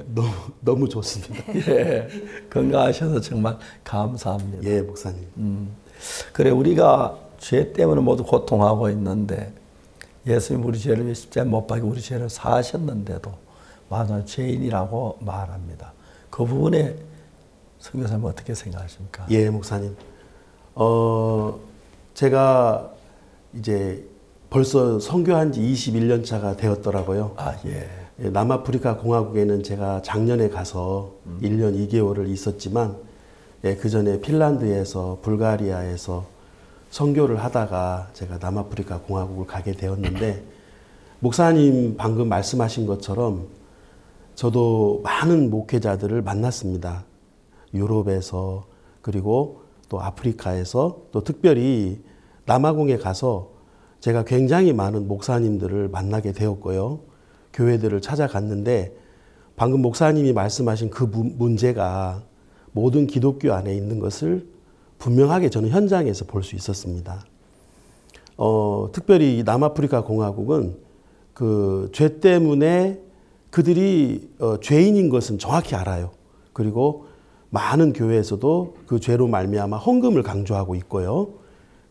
너무 좋습니다. 예, 건강하셔서 정말 감사합니다. 예, 목사님. 그래, 우리가 죄 때문에 모두 고통하고 있는데 예수님 우리 죄를 십자가에 못 박혀 우리 죄를 사하셨는데도 만약 죄인이라고 말합니다. 그 부분에 선교사님 어떻게 생각하십니까? 예, 목사님. 제가 이제 벌써 선교한 지 21년 차가 되었더라고요. 아, 예. 남아프리카 공화국에는 제가 작년에 가서 1년 2개월을 있었지만, 그 전에 핀란드에서, 불가리아에서 선교를 하다가 제가 남아프리카 공화국을 가게 되었는데, 목사님 방금 말씀하신 것처럼 저도 많은 목회자들을 만났습니다. 유럽에서, 그리고 또 아프리카에서, 또 특별히 남아공에 가서 제가 굉장히 많은 목사님들을 만나게 되었고요. 교회들을 찾아갔는데 방금 목사님이 말씀하신 그 문제가 모든 기독교 안에 있는 것을 분명하게 저는 현장에서 볼 수 있었습니다. 특별히 남아프리카 공화국은 그 죄 때문에 그들이 죄인인 것은 정확히 알아요. 그리고 많은 교회에서도 그 죄로 말미암아 헌금을 강조하고 있고요.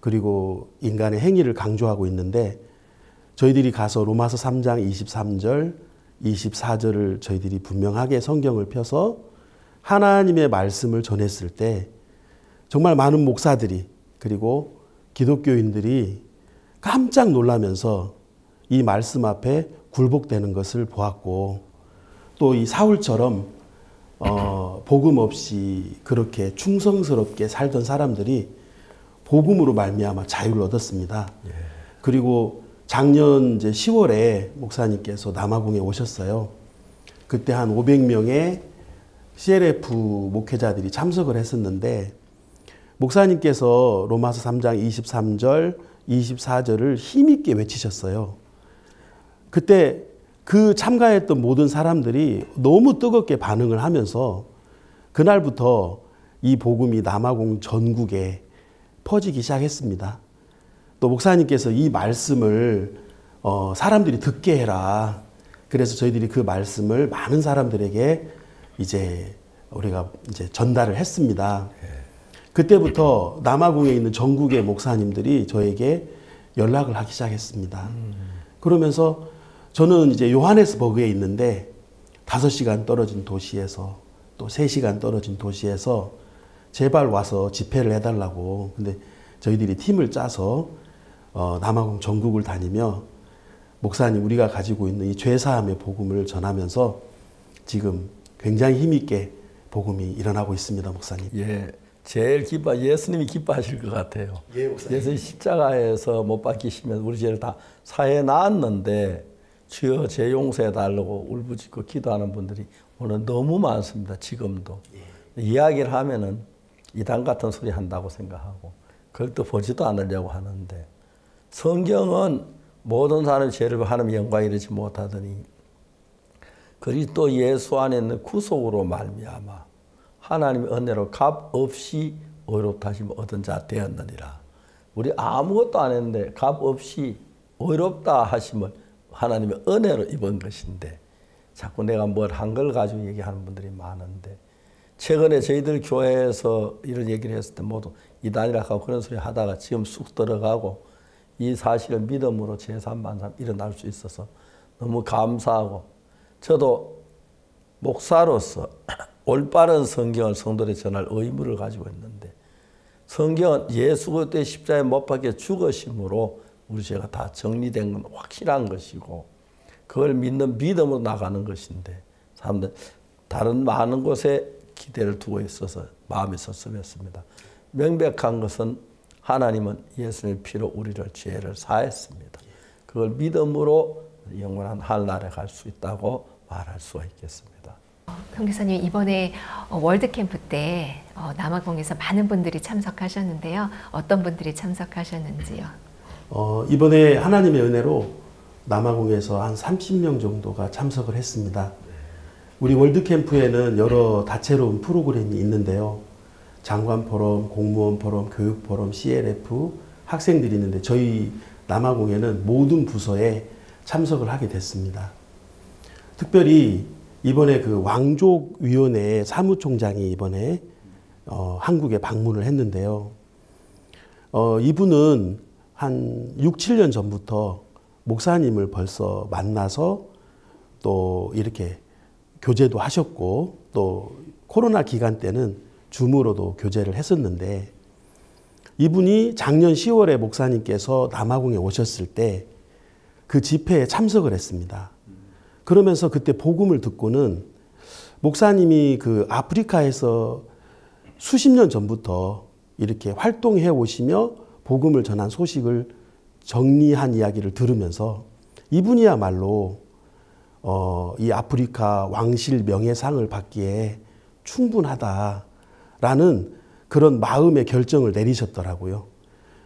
그리고 인간의 행위를 강조하고 있는데 저희들이 가서 로마서 3장 23절, 24절을 저희들이 분명하게 성경을 펴서 하나님의 말씀을 전했을 때 정말 많은 목사들이 그리고 기독교인들이 깜짝 놀라면서 이 말씀 앞에 굴복되는 것을 보았고 또 이 사울처럼 복음 없이 그렇게 충성스럽게 살던 사람들이 복음으로 말미암아 자유를 얻었습니다. 예. 그리고 작년 이제 10월에 목사님께서 남아공에 오셨어요. 그때 한 500명의 CLF 목회자들이 참석을 했었는데 목사님께서 로마서 3장 23절, 24절을 힘있게 외치셨어요. 그때 그 참가했던 모든 사람들이 너무 뜨겁게 반응을 하면서 그날부터 이 복음이 남아공 전국에 퍼지기 시작했습니다. 또 목사님께서 이 말씀을 사람들이 듣게 해라. 그래서 저희들이 그 말씀을 많은 사람들에게 이제 우리가 이제 전달을 했습니다. 그때부터 남아공에 있는 전국의 목사님들이 저에게 연락을 하기 시작했습니다. 그러면서 저는 이제 요하네스버그에 있는데 5시간 떨어진 도시에서 또 3시간 떨어진 도시에서 제발 와서 집회를 해달라고. 근데 저희들이 팀을 짜서 남아공 전국을 다니며 목사님 우리가 가지고 있는 이 죄사함의 복음을 전하면서 지금 굉장히 힘있게 복음이 일어나고 있습니다, 목사님. 예, 제일 예수님이 기뻐하실 것 같아요. 예, 목사님. 예수님 십자가에서 못 박히시면 우리 죄를 다 사해 놨는데 주여 죄 용서해 달라고 울부짖고 기도하는 분들이 오늘 너무 많습니다. 지금도. 예. 이야기를 하면은 이단 같은 소리 한다고 생각하고 그걸 또 보지도 않으려고 하는데 성경은 모든 사람의 죄를 하나님의 영광에 이르지 못하더니 그리스도 예수 안에 있는 구속으로 말미암아 하나님의 은혜로 값 없이 의롭다 하심을 얻은 자 되었느니라. 우리 아무것도 안 했는데 값 없이 의롭다 하심을 하나님의 은혜로 입은 것인데 자꾸 내가 뭘 한 걸 가지고 얘기하는 분들이 많은데 최근에 저희들 교회에서 이런 얘기를 했을 때 모두 이단이라 하고 그런 소리 하다가 지금 쑥 들어가고 이 사실을 믿음으로 제3만삼 일어날 수 있어서 너무 감사하고 저도 목사로서 올바른 성경을 성도들에 전할 의무를 가지고 있는데 성경은 예수 그리스도의 십자가에 못 박혀 죽으심으로 우리 죄가 다 정리된 건 확실한 것이고 그걸 믿는 믿음으로 나가는 것인데 사람들 다른 많은 곳에 기대를 두고 있어서 마음이 섭섭했습니다. 명백한 것은 하나님은 예수님의 피로 우리를 죄를 사했습니다. 그걸 믿음으로 영원한 하늘나라에 갈 수 있다고 말할 수가 있겠습니다. 평교사님, 이번에 월드캠프 때 남아공에서 많은 분들이 참석하셨는데요. 어떤 분들이 참석하셨는지요? 이번에 하나님의 은혜로 남아공에서 한 30명 정도가 참석을 했습니다. 우리 월드캠프에는 여러 다채로운 프로그램이 있는데요. 장관 포럼, 공무원 포럼, 교육 포럼, CLF, 학생들이 있는데 저희 남아공에는 모든 부서에 참석을 하게 됐습니다. 특별히 이번에 그 왕족위원회 사무총장이 이번에 한국에 방문을 했는데요. 이분은 한 6, 7년 전부터 목사님을 벌써 만나서 또 이렇게 교제도 하셨고 또 코로나 기간 때는 줌으로도 교제를 했었는데 이분이 작년 10월에 목사님께서 남아공에 오셨을 때 그 집회에 참석을 했습니다. 그러면서 그때 복음을 듣고는 목사님이 그 아프리카에서 수십 년 전부터 이렇게 활동해 오시며 복음을 전한 소식을 정리한 이야기를 들으면서 이분이야말로 이 아프리카 왕실 명예상을 받기에 충분하다라는 그런 마음의 결정을 내리셨더라고요.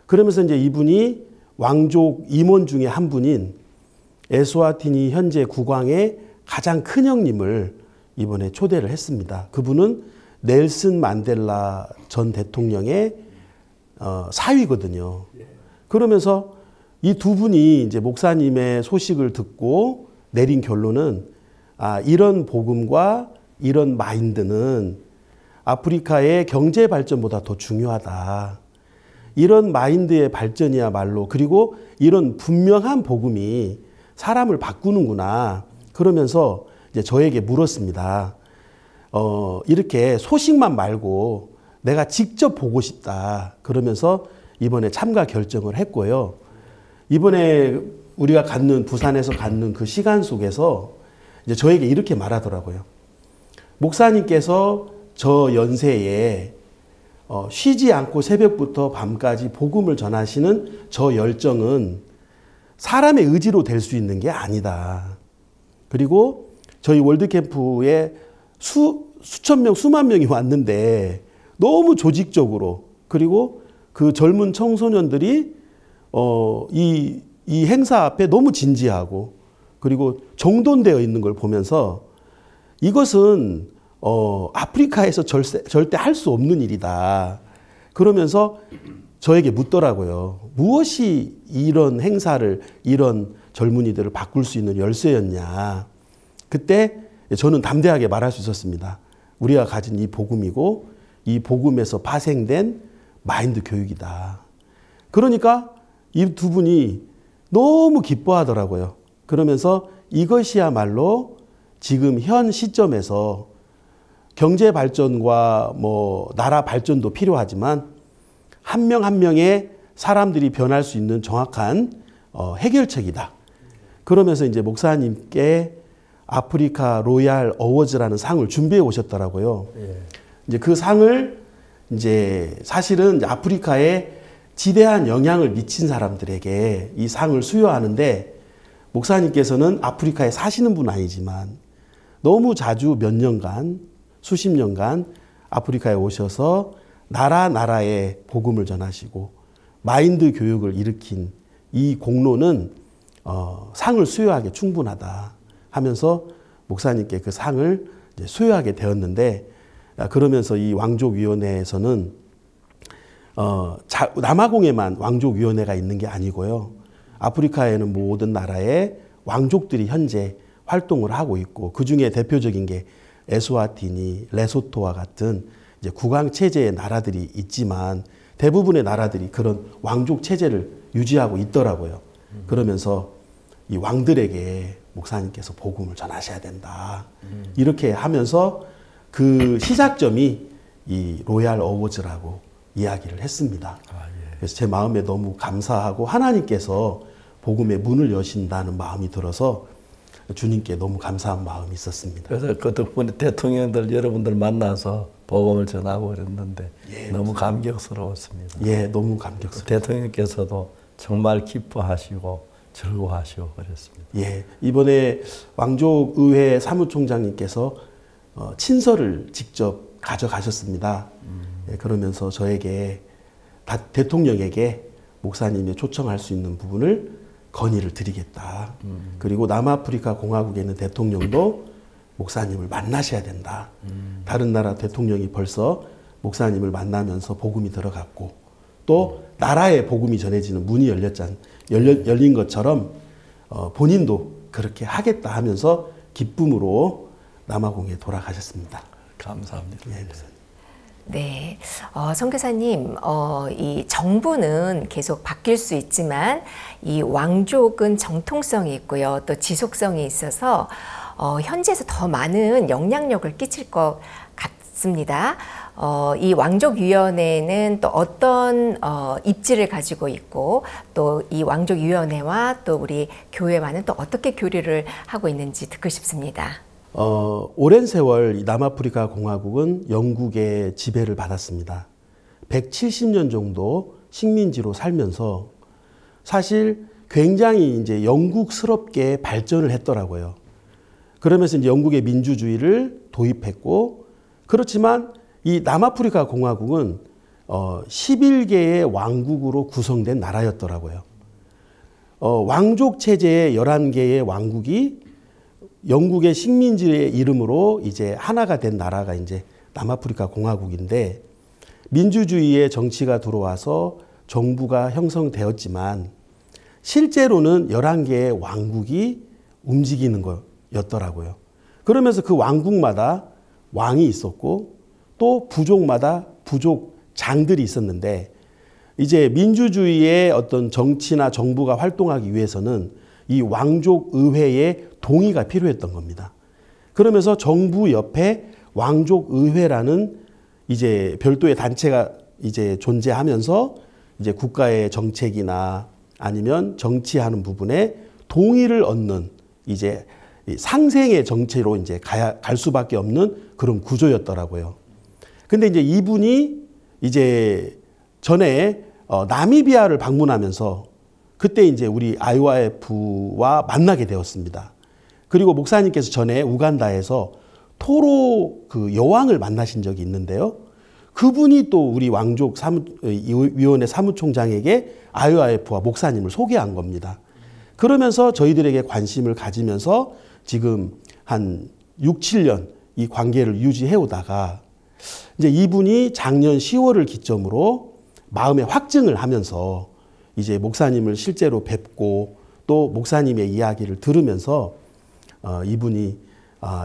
그러면서 이제 이분이 왕족 임원 중에 한 분인 에스와티니 현재 국왕의 가장 큰 형님을 이번에 초대를 했습니다. 그분은 넬슨 만델라 전 대통령의 사위거든요. 그러면서 이 두 분이 이제 목사님의 소식을 듣고 내린 결론은 이런 복음과 이런 마인드는 아프리카의 경제 발전보다 더 중요하다. 이런 마인드의 발전이야말로 그리고 이런 분명한 복음이 사람을 바꾸는구나. 그러면서 이제 저에게 물었습니다. 이렇게 소식만 말고 내가 직접 보고 싶다. 그러면서 이번에 참가 결정을 했고요. 이번에 우리가 부산에서 갖는 그 시간 속에서 이제 저에게 이렇게 말하더라고요. 목사님께서 저 연세에 쉬지 않고 새벽부터 밤까지 복음을 전하시는 저 열정은 사람의 의지로 될 수 있는 게 아니다. 그리고 저희 월드캠프에 수천 명, 수만 명이 왔는데 너무 조직적으로 그리고 그 젊은 청소년들이 이 행사 앞에 너무 진지하고 그리고 정돈되어 있는 걸 보면서 이것은 아프리카에서 절대 할 수 없는 일이다. 그러면서 저에게 묻더라고요. 무엇이 이런 행사를, 이런 젊은이들을 바꿀 수 있는 열쇠였냐. 그때 저는 담대하게 말할 수 있었습니다. 우리가 가진 이 복음이고 이 복음에서 파생된 마인드 교육이다. 그러니까 이 두 분이 너무 기뻐하더라고요. 그러면서 이것이야말로 지금 현 시점에서 경제 발전과 나라 발전도 필요하지만 한 명 한 명의 사람들이 변할 수 있는 정확한 해결책이다. 그러면서 이제 목사님께 아프리카 로얄 어워즈라는 상을 준비해 오셨더라고요. 이제 그 상을 이제 사실은 이제 아프리카에 지대한 영향을 미친 사람들에게 이 상을 수여하는데 목사님께서는 아프리카에 사시는 분 아니지만 너무 자주 몇 년간, 수십 년간 아프리카에 오셔서 나라에 복음을 전하시고 마인드 교육을 일으킨 이 공로는 상을 수여하기에 충분하다 하면서 목사님께 그 상을 이제 수여하게 되었는데 그러면서 이 왕족위원회에서는 남아공에만 왕족위원회가 있는 게 아니고요. 아프리카에는 모든 나라의 왕족들이 현재 활동을 하고 있고 그중에 대표적인 게 에스와티니, 레소토와 같은 이제 국왕 체제의 나라들이 있지만 대부분의 나라들이 그런 왕족 체제를 유지하고 있더라고요. 그러면서 이 왕들에게 목사님께서 복음을 전하셔야 된다. 이렇게 하면서 그 시작점이 이 로얄 어워즈라고 이야기를 했습니다. 그래서 제 마음에 너무 감사하고 하나님께서 복음의 문을 여신다는 마음이 들어서 주님께 너무 감사한 마음이 있었습니다. 그래서 그 덕분에 대통령들 여러분들 만나서 복음을 전하고 그랬는데 너무 감격스러웠습니다. 예, 너무 감격스러웠습니다. 대통령께서도 정말 기뻐하시고 즐거워하시고 그랬습니다. 예, 이번에 왕족의회 사무총장님께서 친서를 직접 가져가셨습니다. 예, 그러면서 저에게 대통령에게 목사님이 초청할 수 있는 부분을 건의를 드리겠다. 그리고 남아프리카 공화국에 있는 대통령도 목사님을 만나셔야 된다. 다른 나라 대통령이 벌써 목사님을 만나면서 복음이 들어갔고 또 나라에 복음이 전해지는 문이 열린 것처럼 본인도 그렇게 하겠다 하면서 기쁨으로 남아공에 돌아가셨습니다. 감사합니다. 예, 네, 선교사님, 이 정부는 계속 바뀔 수 있지만 이 왕족은 정통성이 있고요, 또 지속성이 있어서 현지에서 더 많은 영향력을 끼칠 것 같습니다. 이 왕족위원회는 또 어떤 입지를 가지고 있고 또 이 왕족위원회와 또 우리 교회와는 또 어떻게 교류를 하고 있는지 듣고 싶습니다. 오랜 세월 남아프리카 공화국은 영국의 지배를 받았습니다. 170년 정도 식민지로 살면서 사실 굉장히 이제 영국스럽게 발전을 했더라고요. 그러면서 이제 영국의 민주주의를 도입했고, 그렇지만 이 남아프리카 공화국은 11개의 왕국으로 구성된 나라였더라고요. 왕족 체제의 11개의 왕국이 영국의 식민지의 이름으로 이제 하나가 된 나라가 이제 남아프리카 공화국인데, 민주주의의 정치가 들어와서 정부가 형성되었지만 실제로는 11개의 왕국이 움직이는 거였더라고요. 그러면서 그 왕국마다 왕이 있었고 또 부족마다 부족장들이 있었는데, 이제 민주주의의 어떤 정치나 정부가 활동하기 위해서는 이 왕족의회의 동의가 필요했던 겁니다. 그러면서 정부 옆에 왕족의회라는 이제 별도의 단체가 이제 존재하면서 이제 국가의 정책이나 아니면 정치하는 부분에 동의를 얻는 이제 상생의 정체로 이제 갈 수밖에 없는 그런 구조였더라고요. 근데 이제 이분이 이제 전에 나미비아를 방문하면서 그때 이제 우리 IORF와 만나게 되었습니다. 그리고 목사님께서 전에 우간다에서 토로 그 여왕을 만나신 적이 있는데요. 그분이 또 우리 왕족위원회 사무총장에게 IORF와 목사님을 소개한 겁니다. 그러면서 저희들에게 관심을 가지면서 지금 한 6, 7년 이 관계를 유지해 오다가 이제 이분이 작년 10월을 기점으로 마음의 확증을 하면서 이제 목사님을 실제로 뵙고 또 목사님의 이야기를 들으면서 이분이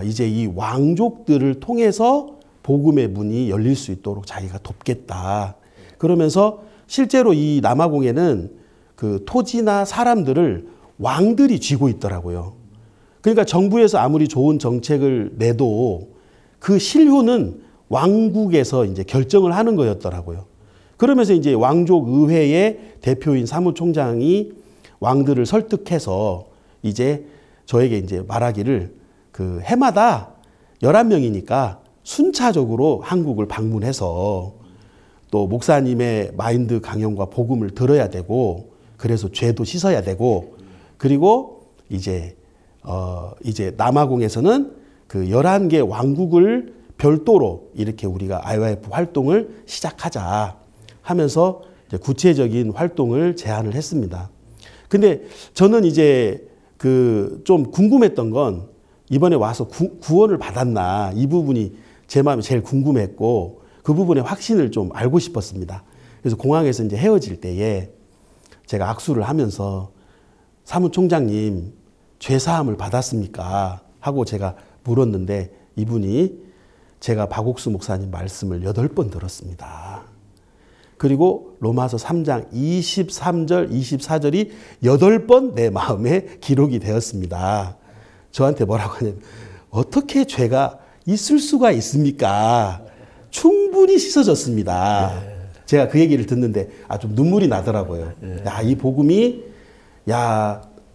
이제 이 왕족들을 통해서 복음의 문이 열릴 수 있도록 자기가 돕겠다. 그러면서 실제로 이 남아공에는 그 토지나 사람들을 왕들이 쥐고 있더라고요. 그러니까 정부에서 아무리 좋은 정책을 내도 그 실효는 왕국에서 이제 결정을 하는 거였더라고요. 그러면서 이제 왕족의회의 대표인 사무총장이 왕들을 설득해서 이제 저에게 이제 말하기를 그 해마다 11명이니까 순차적으로 한국을 방문해서 또 목사님의 마인드 강연과 복음을 들어야 되고, 그래서 죄도 씻어야 되고, 그리고 이제 남아공에서는 그 11개 왕국을 별도로 이렇게 우리가 IORF 활동을 시작하자 하면서 이제 구체적인 활동을 제안을 했습니다. 근데 저는 이제 그 좀 궁금했던 건 이번에 와서 구원을 받았나, 이 부분이 제 마음이 제일 궁금했고 그 부분의 확신을 좀 알고 싶었습니다. 그래서 공항에서 이제 헤어질 때에 제가 악수를 하면서 사무총장님 죄사함을 받았습니까? 하고 제가 물었는데 이분이 제가 박옥수 목사님 말씀을 8번 들었습니다. 그리고 로마서 3장 23절, 24절이 8번 내 마음에 기록이 되었습니다. 저한테 뭐라고 하냐면 어떻게 죄가 있을 수가 있습니까? 충분히 씻어졌습니다. 제가 그 얘기를 듣는데 좀 눈물이 나더라고요. 야, 이 복음이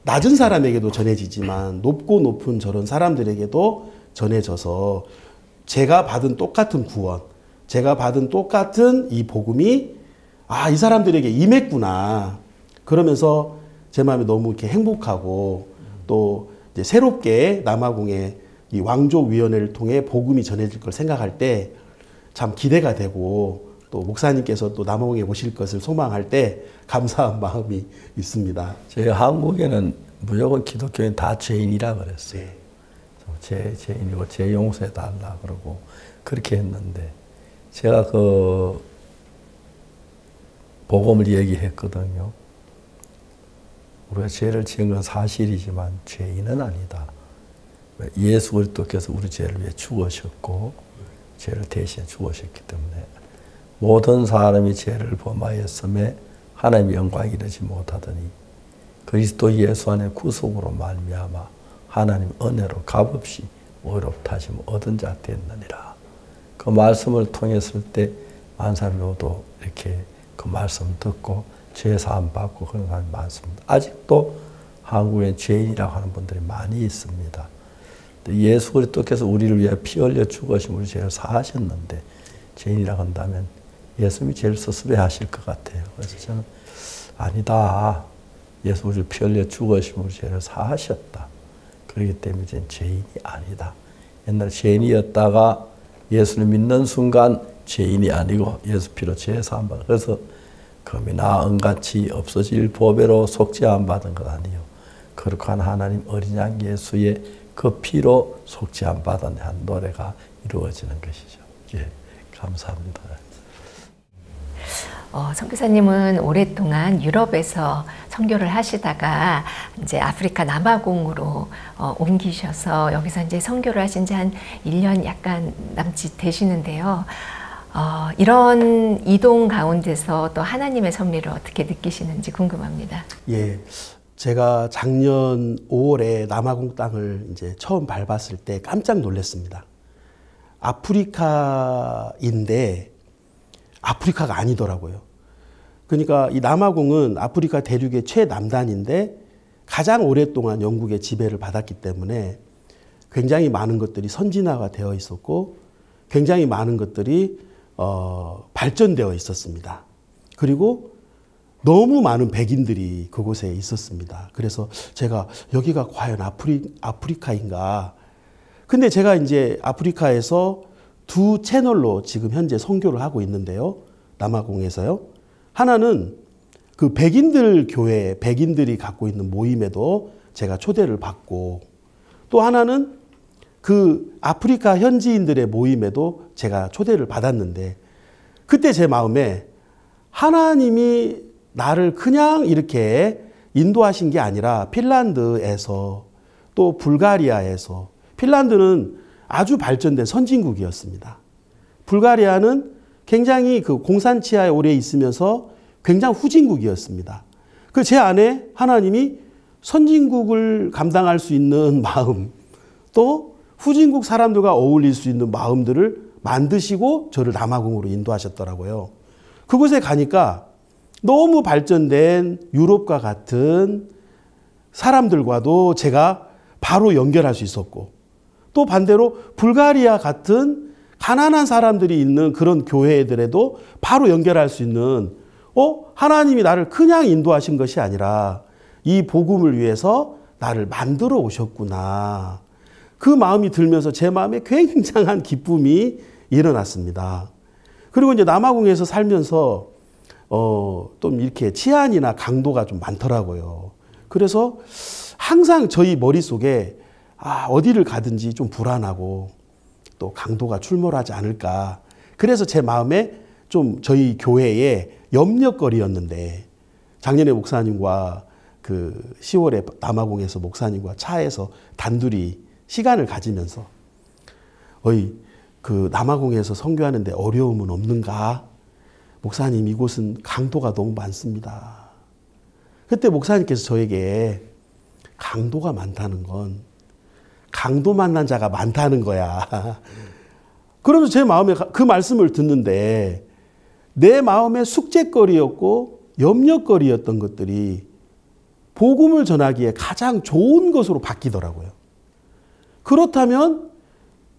낮은 사람에게도 전해지지만 높고 높은 저런 사람들에게도 전해져서 제가 받은 똑같은 구원, 제가 받은 똑같은 이 복음이 이 사람들에게 임했구나. 그러면서 제 마음이 너무 이렇게 행복하고 또 이제 새롭게 남아공의 이 왕족위원회를 통해 복음이 전해질 걸 생각할 때 참 기대가 되고 또 목사님께서 또 남아공에 오실 것을 소망할 때 감사한 마음이 있습니다. 저희 한국에는 무조건 기독교인 다 죄인이라 그랬어요. 죄인이고 죄 용서해 달라 그러고 그렇게 했는데 제가 그 복음을 얘기했거든요. 우리가 죄를 지은 건 사실이지만 죄인은 아니다. 예수 그리스도께서 우리 죄를 위해 죽으셨고 죄를 대신 죽으셨기 때문에 모든 사람이 죄를 범하였음에 하나님의 영광이 이르지 못하더니 그리스도 예수 안에 구속으로 말미암아 하나님 은혜로 값없이 의롭다 하심을 얻은 자 됐느니라. 그 말씀을 통했을 때 만사로도 이렇게 그 말씀 듣고 죄 사함 받고 그런 사람이 많습니다. 아직도 한국에 죄인이라고 하는 분들이 많이 있습니다. 예수 그리스도께서 우리를 위해 피 흘려 죽으시고 우리 죄를 사하셨는데 죄인이라고 한다면 예수님이 죄를 스스로 하실 것 같아요. 그래서 저는 아니다. 예수 우리를 피 흘려 죽으시고 우리 죄를 사하셨다. 그렇기 때문에 이제 죄인이 아니다. 옛날 죄인이었다가 예수를 믿는 순간 죄인이 아니고 예수 피로 죄 사함 받은. 그래서 금이나 은같이 없어질 보배로 속죄함 받은 것 아니요. 거룩한 하나님 어린 양 예수의 그 피로 속죄함 받은 한 노래가 이루어지는 것이죠. 예, 감사합니다. 선교사님은 오랫동안 유럽에서 선교를 하시다가 이제 아프리카 남아공으로 옮기셔서 여기서 이제 선교를 하신 지 한 1년 약간 남짓 되시는데요. 이런 이동 가운데서 또 하나님의 섭리를 어떻게 느끼시는지 궁금합니다. 예. 제가 작년 5월에 남아공 땅을 이제 처음 밟았을 때 깜짝 놀랐습니다. 아프리카인데 아프리카가 아니더라고요. 그러니까 이 남아공은 아프리카 대륙의 최남단인데 가장 오랫동안 영국의 지배를 받았기 때문에 굉장히 많은 것들이 선진화가 되어 있었고 굉장히 많은 것들이 발전되어 있었습니다. 그리고 너무 많은 백인들이 그곳에 있었습니다. 그래서 제가 여기가 과연 아프리카인가. 근데 제가 이제 아프리카에서 두 채널로 지금 현재 선교를 하고 있는데요. 남아공에서요. 하나는 그 백인들 교회, 백인들이 갖고 있는 모임에도 제가 초대를 받고 또 하나는 그 아프리카 현지인들의 모임에도 제가 초대를 받았는데 그때 제 마음에 하나님이 나를 그냥 이렇게 인도하신 게 아니라 핀란드에서 또 불가리아에서 핀란드는 아주 발전된 선진국이었습니다. 불가리아는 굉장히 그 공산치하에 오래 있으면서 굉장히 후진국이었습니다. 그 제 안에 하나님이 선진국을 감당할 수 있는 마음 또 후진국 사람들과 어울릴 수 있는 마음들을 만드시고 저를 남아공으로 인도하셨더라고요. 그곳에 가니까 너무 발전된 유럽과 같은 사람들과도 제가 바로 연결할 수 있었고 또 반대로 불가리아 같은 가난한 사람들이 있는 그런 교회들에도 바로 연결할 수 있는 하나님이 나를 그냥 인도하신 것이 아니라 이 복음을 위해서 나를 만들어 오셨구나. 그 마음이 들면서 제 마음에 굉장한 기쁨이 일어났습니다. 그리고 이제 남아공에서 살면서 좀 이렇게 치안이나 강도가 좀 많더라고요. 그래서 항상 저희 머릿속에 어디를 가든지 좀 불안하고 또 강도가 출몰하지 않을까. 그래서 제 마음에 좀 저희 교회의 염려거리였는데 작년에 목사님과 그 10월에 남아공에서 목사님과 차에서 단둘이 시간을 가지면서 그 남아공에서 선교하는데 어려움은 없는가? 목사님 이곳은 강도가 너무 많습니다. 그때 목사님께서 저에게 강도가 많다는 건 강도 만난 자가 많다는 거야. 그러면서 제 마음에 그 말씀을 듣는데 내 마음의 숙제거리였고 염려거리였던 것들이 복음을 전하기에 가장 좋은 것으로 바뀌더라고요. 그렇다면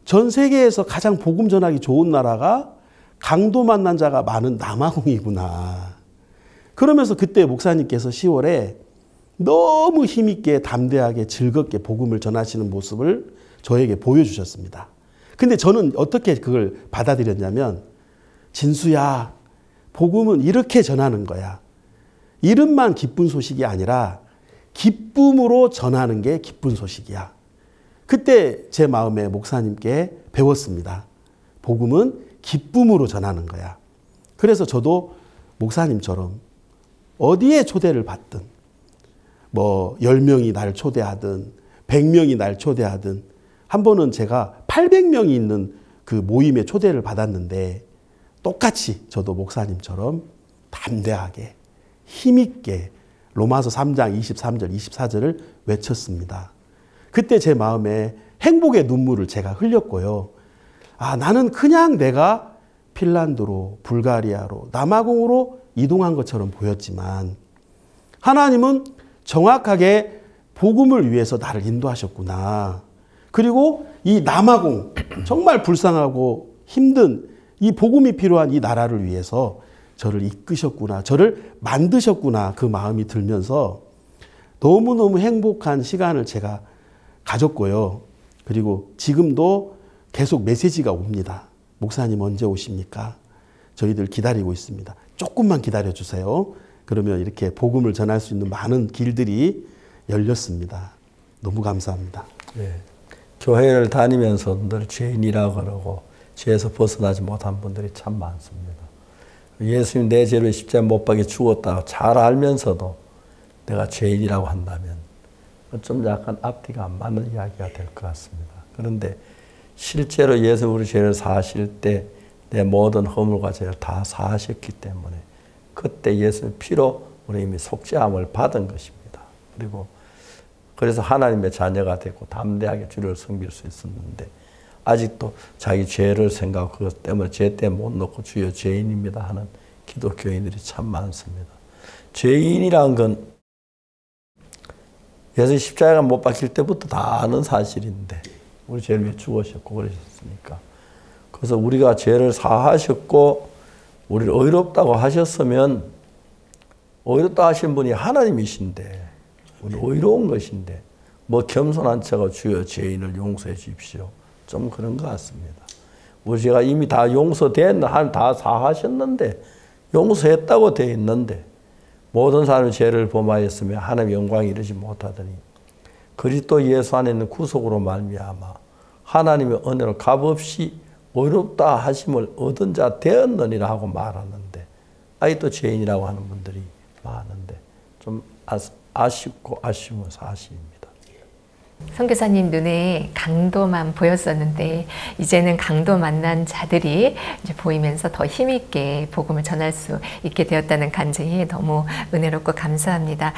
전 세계에서 가장 복음 전하기 좋은 나라가 강도 만난 자가 많은 남아공이구나. 그러면서 그때 목사님께서 10월에 너무 힘있게 담대하게 즐겁게 복음을 전하시는 모습을 저에게 보여주셨습니다. 근데 저는 어떻게 그걸 받아들였냐면, 진수야, 복음은 이렇게 전하는 거야. 이름만 기쁜 소식이 아니라 기쁨으로 전하는 게 기쁜 소식이야. 그때 제 마음에 목사님께 배웠습니다. 복음은 기쁨으로 전하는 거야. 그래서 저도 목사님처럼 어디에 초대를 받든, 뭐 10명이 날 초대하든 100명이 날 초대하든, 한 번은 제가 800명이 있는 그 모임에 초대를 받았는데 똑같이 저도 목사님처럼 담대하게 힘있게 로마서 3장 23절 24절을 외쳤습니다. 그때 제 마음에 행복의 눈물을 제가 흘렸고요. 아, 나는 그냥 내가 핀란드로, 불가리아로, 남아공으로 이동한 것처럼 보였지만 하나님은 정확하게 복음을 위해서 나를 인도하셨구나. 그리고 이 남아공, 정말 불쌍하고 힘든 이 복음이 필요한 이 나라를 위해서 저를 이끄셨구나, 저를 만드셨구나, 그 마음이 들면서 너무너무 행복한 시간을 제가 가졌고요. 그리고 지금도 계속 메시지가 옵니다. 목사님 언제 오십니까? 저희들 기다리고 있습니다. 조금만 기다려주세요. 그러면 이렇게 복음을 전할 수 있는 많은 길들이 열렸습니다. 너무 감사합니다. 네. 교회를 다니면서 늘 죄인이라고 그러고 죄에서 벗어나지 못한 분들이 참 많습니다. 예수님 내 죄로 십자가에 못 박혀 죽었다고 잘 알면서도 내가 죄인이라고 한다면 좀 약간 앞뒤가 안 맞는 이야기가 될 것 같습니다. 그런데 실제로 예수 우리 죄를 사하실 때 내 모든 허물과 죄를 다 사하셨기 때문에 그때 예수의 피로 우리 이미 속죄함을 받은 것입니다. 그리고 그래서 하나님의 자녀가 되고 담대하게 주를 섬길 수 있었는데 아직도 자기 죄를 생각하고 그것 때문에 죄 때문에 못 놓고 주여 죄인입니다 하는 기독교인들이 참 많습니다. 죄인이란 건 예수 십자가가 못 박힐 때부터 다 아는 사실인데 우리 죄를 위해 죽으셨고 그러셨으니까. 그래서 우리가 죄를 사하셨고 우리를 의롭다고 하셨으면 의롭다 하신 분이 하나님이신데 우리 의로운 것인데 뭐 겸손한 척하고 주여 죄인을 용서해 주십시오. 좀 그런 것 같습니다. 우리 죄가 이미 다 용서된, 다 사하셨는데 용서했다고 되어 있는데 모든 사람이 죄를 범하였으며 하나님의 영광에 이르지 못하더니 그리스도 예수 안에 있는 구속으로 말미암아 하나님의 은혜로 값없이 의롭다 하심을 얻은 자 되었느니라 하고 말하는데 아직도 죄인이라고 하는 분들이 많은데 좀 아쉽고 아쉬운 사실입니다. 선교사님 눈에 강도만 보였었는데 이제는 강도 만난 자들이 이제 보이면서 더 힘있게 복음을 전할 수 있게 되었다는 간증이 너무 은혜롭고 감사합니다.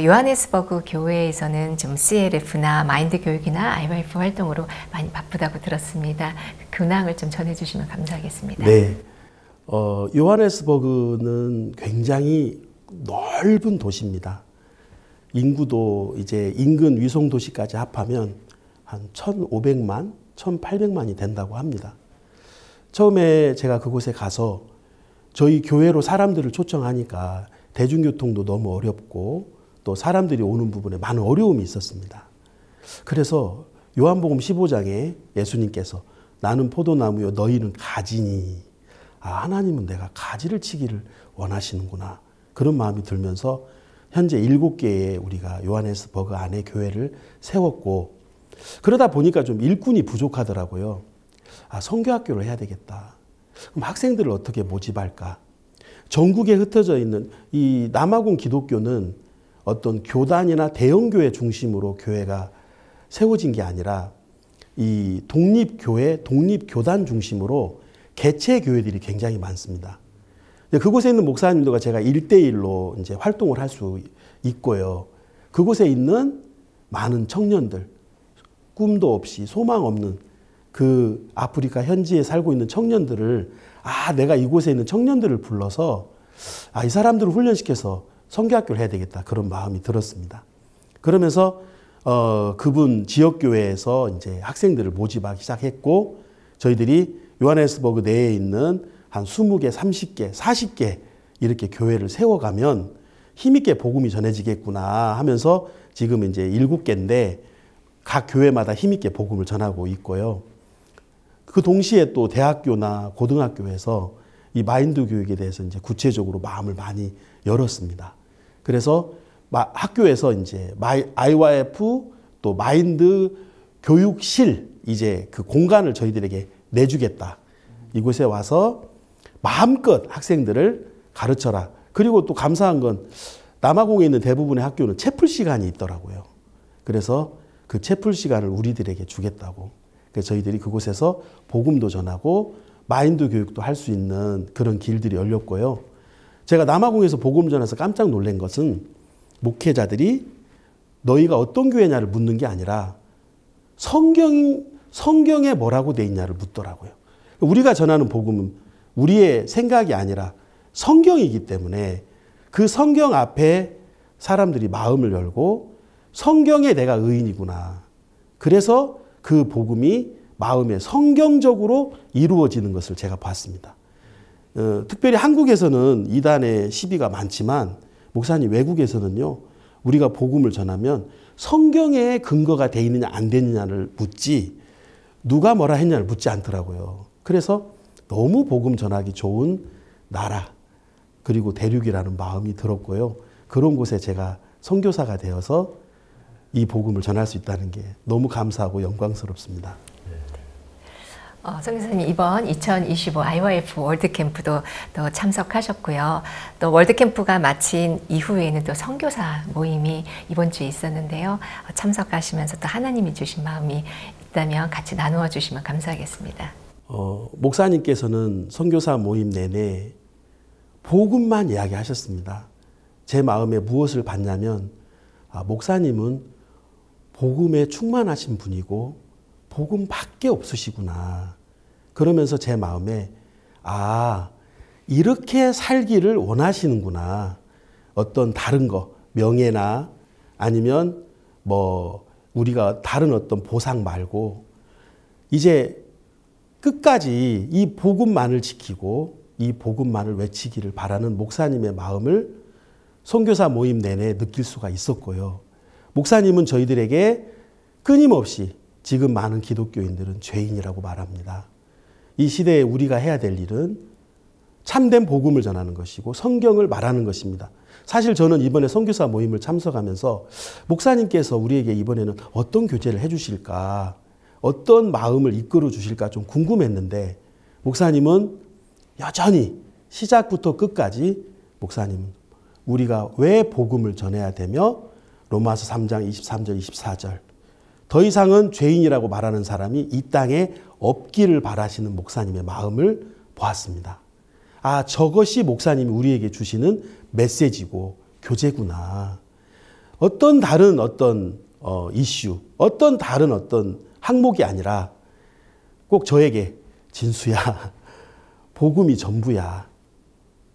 요하네스버그 교회에서는 좀 CLF나 마인드 교육이나 IYF 활동으로 많이 바쁘다고 들었습니다. 그 근황을 좀 전해주시면 감사하겠습니다. 네, 요하네스버그는 굉장히 넓은 도시입니다. 인구도 이제 인근 위성 도시까지 합하면 한 1,500만, 1,800만이 된다고 합니다. 처음에 제가 그곳에 가서 저희 교회로 사람들을 초청하니까 대중교통도 너무 어렵고 또 사람들이 오는 부분에 많은 어려움이 있었습니다. 그래서 요한복음 15장에 예수님께서 나는 포도나무요 너희는 가지니, 하나님은 내가 가지를 치기를 원하시는구나, 그런 마음이 들면서 현재 7개의 우리가 요하네스버그 안에 교회를 세웠고, 그러다 보니까 좀 일꾼이 부족하더라고요. 선교학교를 해야 되겠다. 그럼 학생들을 어떻게 모집할까? 전국에 흩어져 있는 이 남아공 기독교는 어떤 교단이나 대형교회 중심으로 교회가 세워진 게 아니라 이 독립교회, 독립교단 중심으로 개체 교회들이 굉장히 많습니다. 그곳에 있는 목사님들과 제가 1대1로 이제 활동을 할 수 있고요. 그곳에 있는 많은 청년들, 꿈도 없이 소망 없는 그 아프리카 현지에 살고 있는 청년들을 내가 이곳에 있는 청년들을 불러서 이 사람들을 훈련시켜서 선교학교를 해야 되겠다 그런 마음이 들었습니다. 그러면서 그분 지역교회에서 이제 학생들을 모집하기 시작했고 저희들이 요하네스버그 내에 있는 한 20개, 30개, 40개 이렇게 교회를 세워가면 힘있게 복음이 전해지겠구나 하면서 지금 이제 7개인데 각 교회마다 힘있게 복음을 전하고 있고요. 그 동시에 또 대학교나 고등학교에서 이 마인드 교육에 대해서 이제 구체적으로 마음을 많이 열었습니다. 그래서 학교에서 이제 IYF 또 마인드 교육실 이제 그 공간을 저희들에게 내주겠다. 이곳에 와서 마음껏 학생들을 가르쳐라. 그리고 또 감사한 건 남아공에 있는 대부분의 학교는 채플 시간이 있더라고요. 그래서 그 채플 시간을 우리들에게 주겠다고. 그래서 저희들이 그곳에서 복음도 전하고 마인드 교육도 할 수 있는 그런 길들이 열렸고요. 제가 남아공에서 복음 전해서 깜짝 놀란 것은 목회자들이 너희가 어떤 교회냐를 묻는 게 아니라 성경에 뭐라고 돼 있냐를 묻더라고요. 우리가 전하는 복음은 우리의 생각이 아니라 성경이기 때문에 그 성경 앞에 사람들이 마음을 열고 성경에 내가 의인이구나. 그래서 그 복음이 마음에 성경적으로 이루어지는 것을 제가 봤습니다. 특별히 한국에서는 이단의 시비가 많지만 목사님 외국에서는요. 우리가 복음을 전하면 성경에 근거가 돼 있느냐 안 되느냐를 묻지 누가 뭐라 했냐를 묻지 않더라고요. 그래서 너무 복음 전하기 좋은 나라 그리고 대륙이라는 마음이 들었고요. 그런 곳에 제가 선교사가 되어서 이 복음을 전할 수 있다는 게 너무 감사하고 영광스럽습니다. 선교사님 이번 2025 IYF 월드캠프도 또 참석하셨고요. 또 월드캠프가 마친 이후에는 또 선교사 모임이 이번 주에 있었는데요. 참석하시면서 또 하나님이 주신 마음이 있다면 같이 나누어 주시면 감사하겠습니다. 목사님께서는 선교사 모임 내내 복음만 이야기하셨습니다. 제 마음에 무엇을 봤냐면 목사님은 복음에 충만하신 분이고 복음밖에 없으시구나. 그러면서 제 마음에 이렇게 살기를 원하시는구나. 어떤 다른 거 명예나 아니면 뭐 우리가 다른 어떤 보상 말고 이제 끝까지 이 복음만을 지키고 이 복음만을 외치기를 바라는 목사님의 마음을 선교사 모임 내내 느낄 수가 있었고요. 목사님은 저희들에게 끊임없이 지금 많은 기독교인들은 죄인이라고 말합니다. 이 시대에 우리가 해야 될 일은 참된 복음을 전하는 것이고 성경을 말하는 것입니다. 사실 저는 이번에 선교사 모임을 참석하면서 목사님께서 우리에게 이번에는 어떤 교제를 해주실까, 어떤 마음을 이끌어 주실까 좀 궁금했는데 목사님은 여전히 시작부터 끝까지 목사님은 우리가 왜 복음을 전해야 되며 로마서 3장 23절 24절 더 이상은 죄인이라고 말하는 사람이 이 땅에 없기를 바라시는 목사님의 마음을 보았습니다. 저것이 목사님이 우리에게 주시는 메시지고 교제구나. 어떤 다른 이슈, 어떤 다른 항목이 아니라 꼭 저에게 진수야, 복음이 전부야.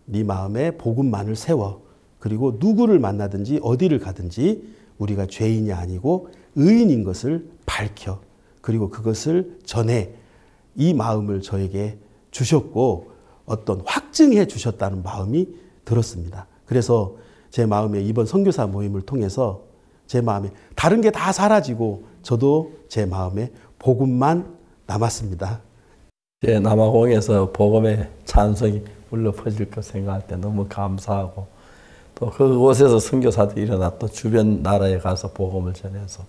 네 마음에 복음만을 세워. 그리고 누구를 만나든지 어디를 가든지 우리가 죄인이 아니고 의인인 것을 밝혀. 그리고 그것을 전해. 이 마음을 저에게 주셨고 어떤 확증해 주셨다는 마음이 들었습니다. 그래서 제 마음에 이번 선교사 모임을 통해서 제 마음에 다른 게 다 사라지고 저도 제 마음에 복음만 남았습니다. 제 남아공에서 복음의 찬송이 울려 퍼질 것 생각할 때 너무 감사하고 또 그곳에서 선교사도 일어나 또 주변 나라에 가서 복음을 전해서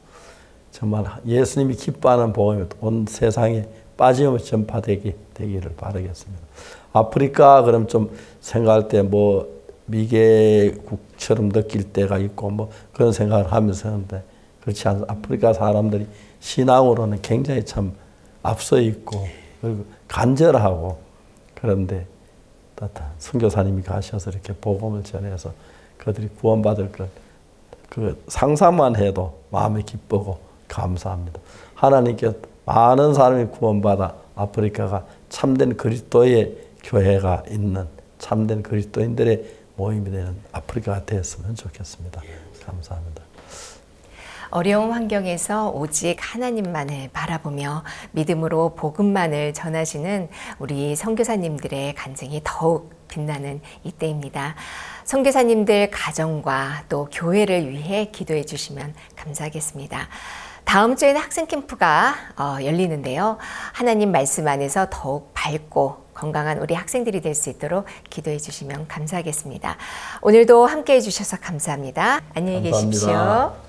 정말 예수님이 기뻐하는 복음이 온 세상에 빠짐없이 전파되기를 바라겠습니다. 아프리카 그럼 좀 생각할 때 뭐 미개국처럼 느낄 때가 있고 뭐 그런 생각을 하면서 하는데 그렇지 않습니다. 아프리카 사람들이 신앙으로는 굉장히 참 앞서 있고 그리고 간절하고 그런데 선교사님이 가셔서 이렇게 복음을 전해서 그들이 구원받을 것 그 상상만 해도 마음이 기쁘고 감사합니다. 하나님께 많은 사람이 구원받아 아프리카가 참된 그리스도의 교회가 있는 참된 그리스도인들의 모임이 되는 아프리카가 되었으면 좋겠습니다. 감사합니다. 어려운 환경에서 오직 하나님만을 바라보며 믿음으로 복음만을 전하시는 우리 선교사님들의 간증이 더욱 빛나는 이때입니다. 선교사님들 가정과 또 교회를 위해 기도해 주시면 감사하겠습니다. 다음 주에는 학생 캠프가 열리는데요. 하나님 말씀 안에서 더욱 밝고 건강한 우리 학생들이 될 수 있도록 기도해 주시면 감사하겠습니다. 오늘도 함께해 주셔서 감사합니다. 안녕히 감사합니다. 계십시오.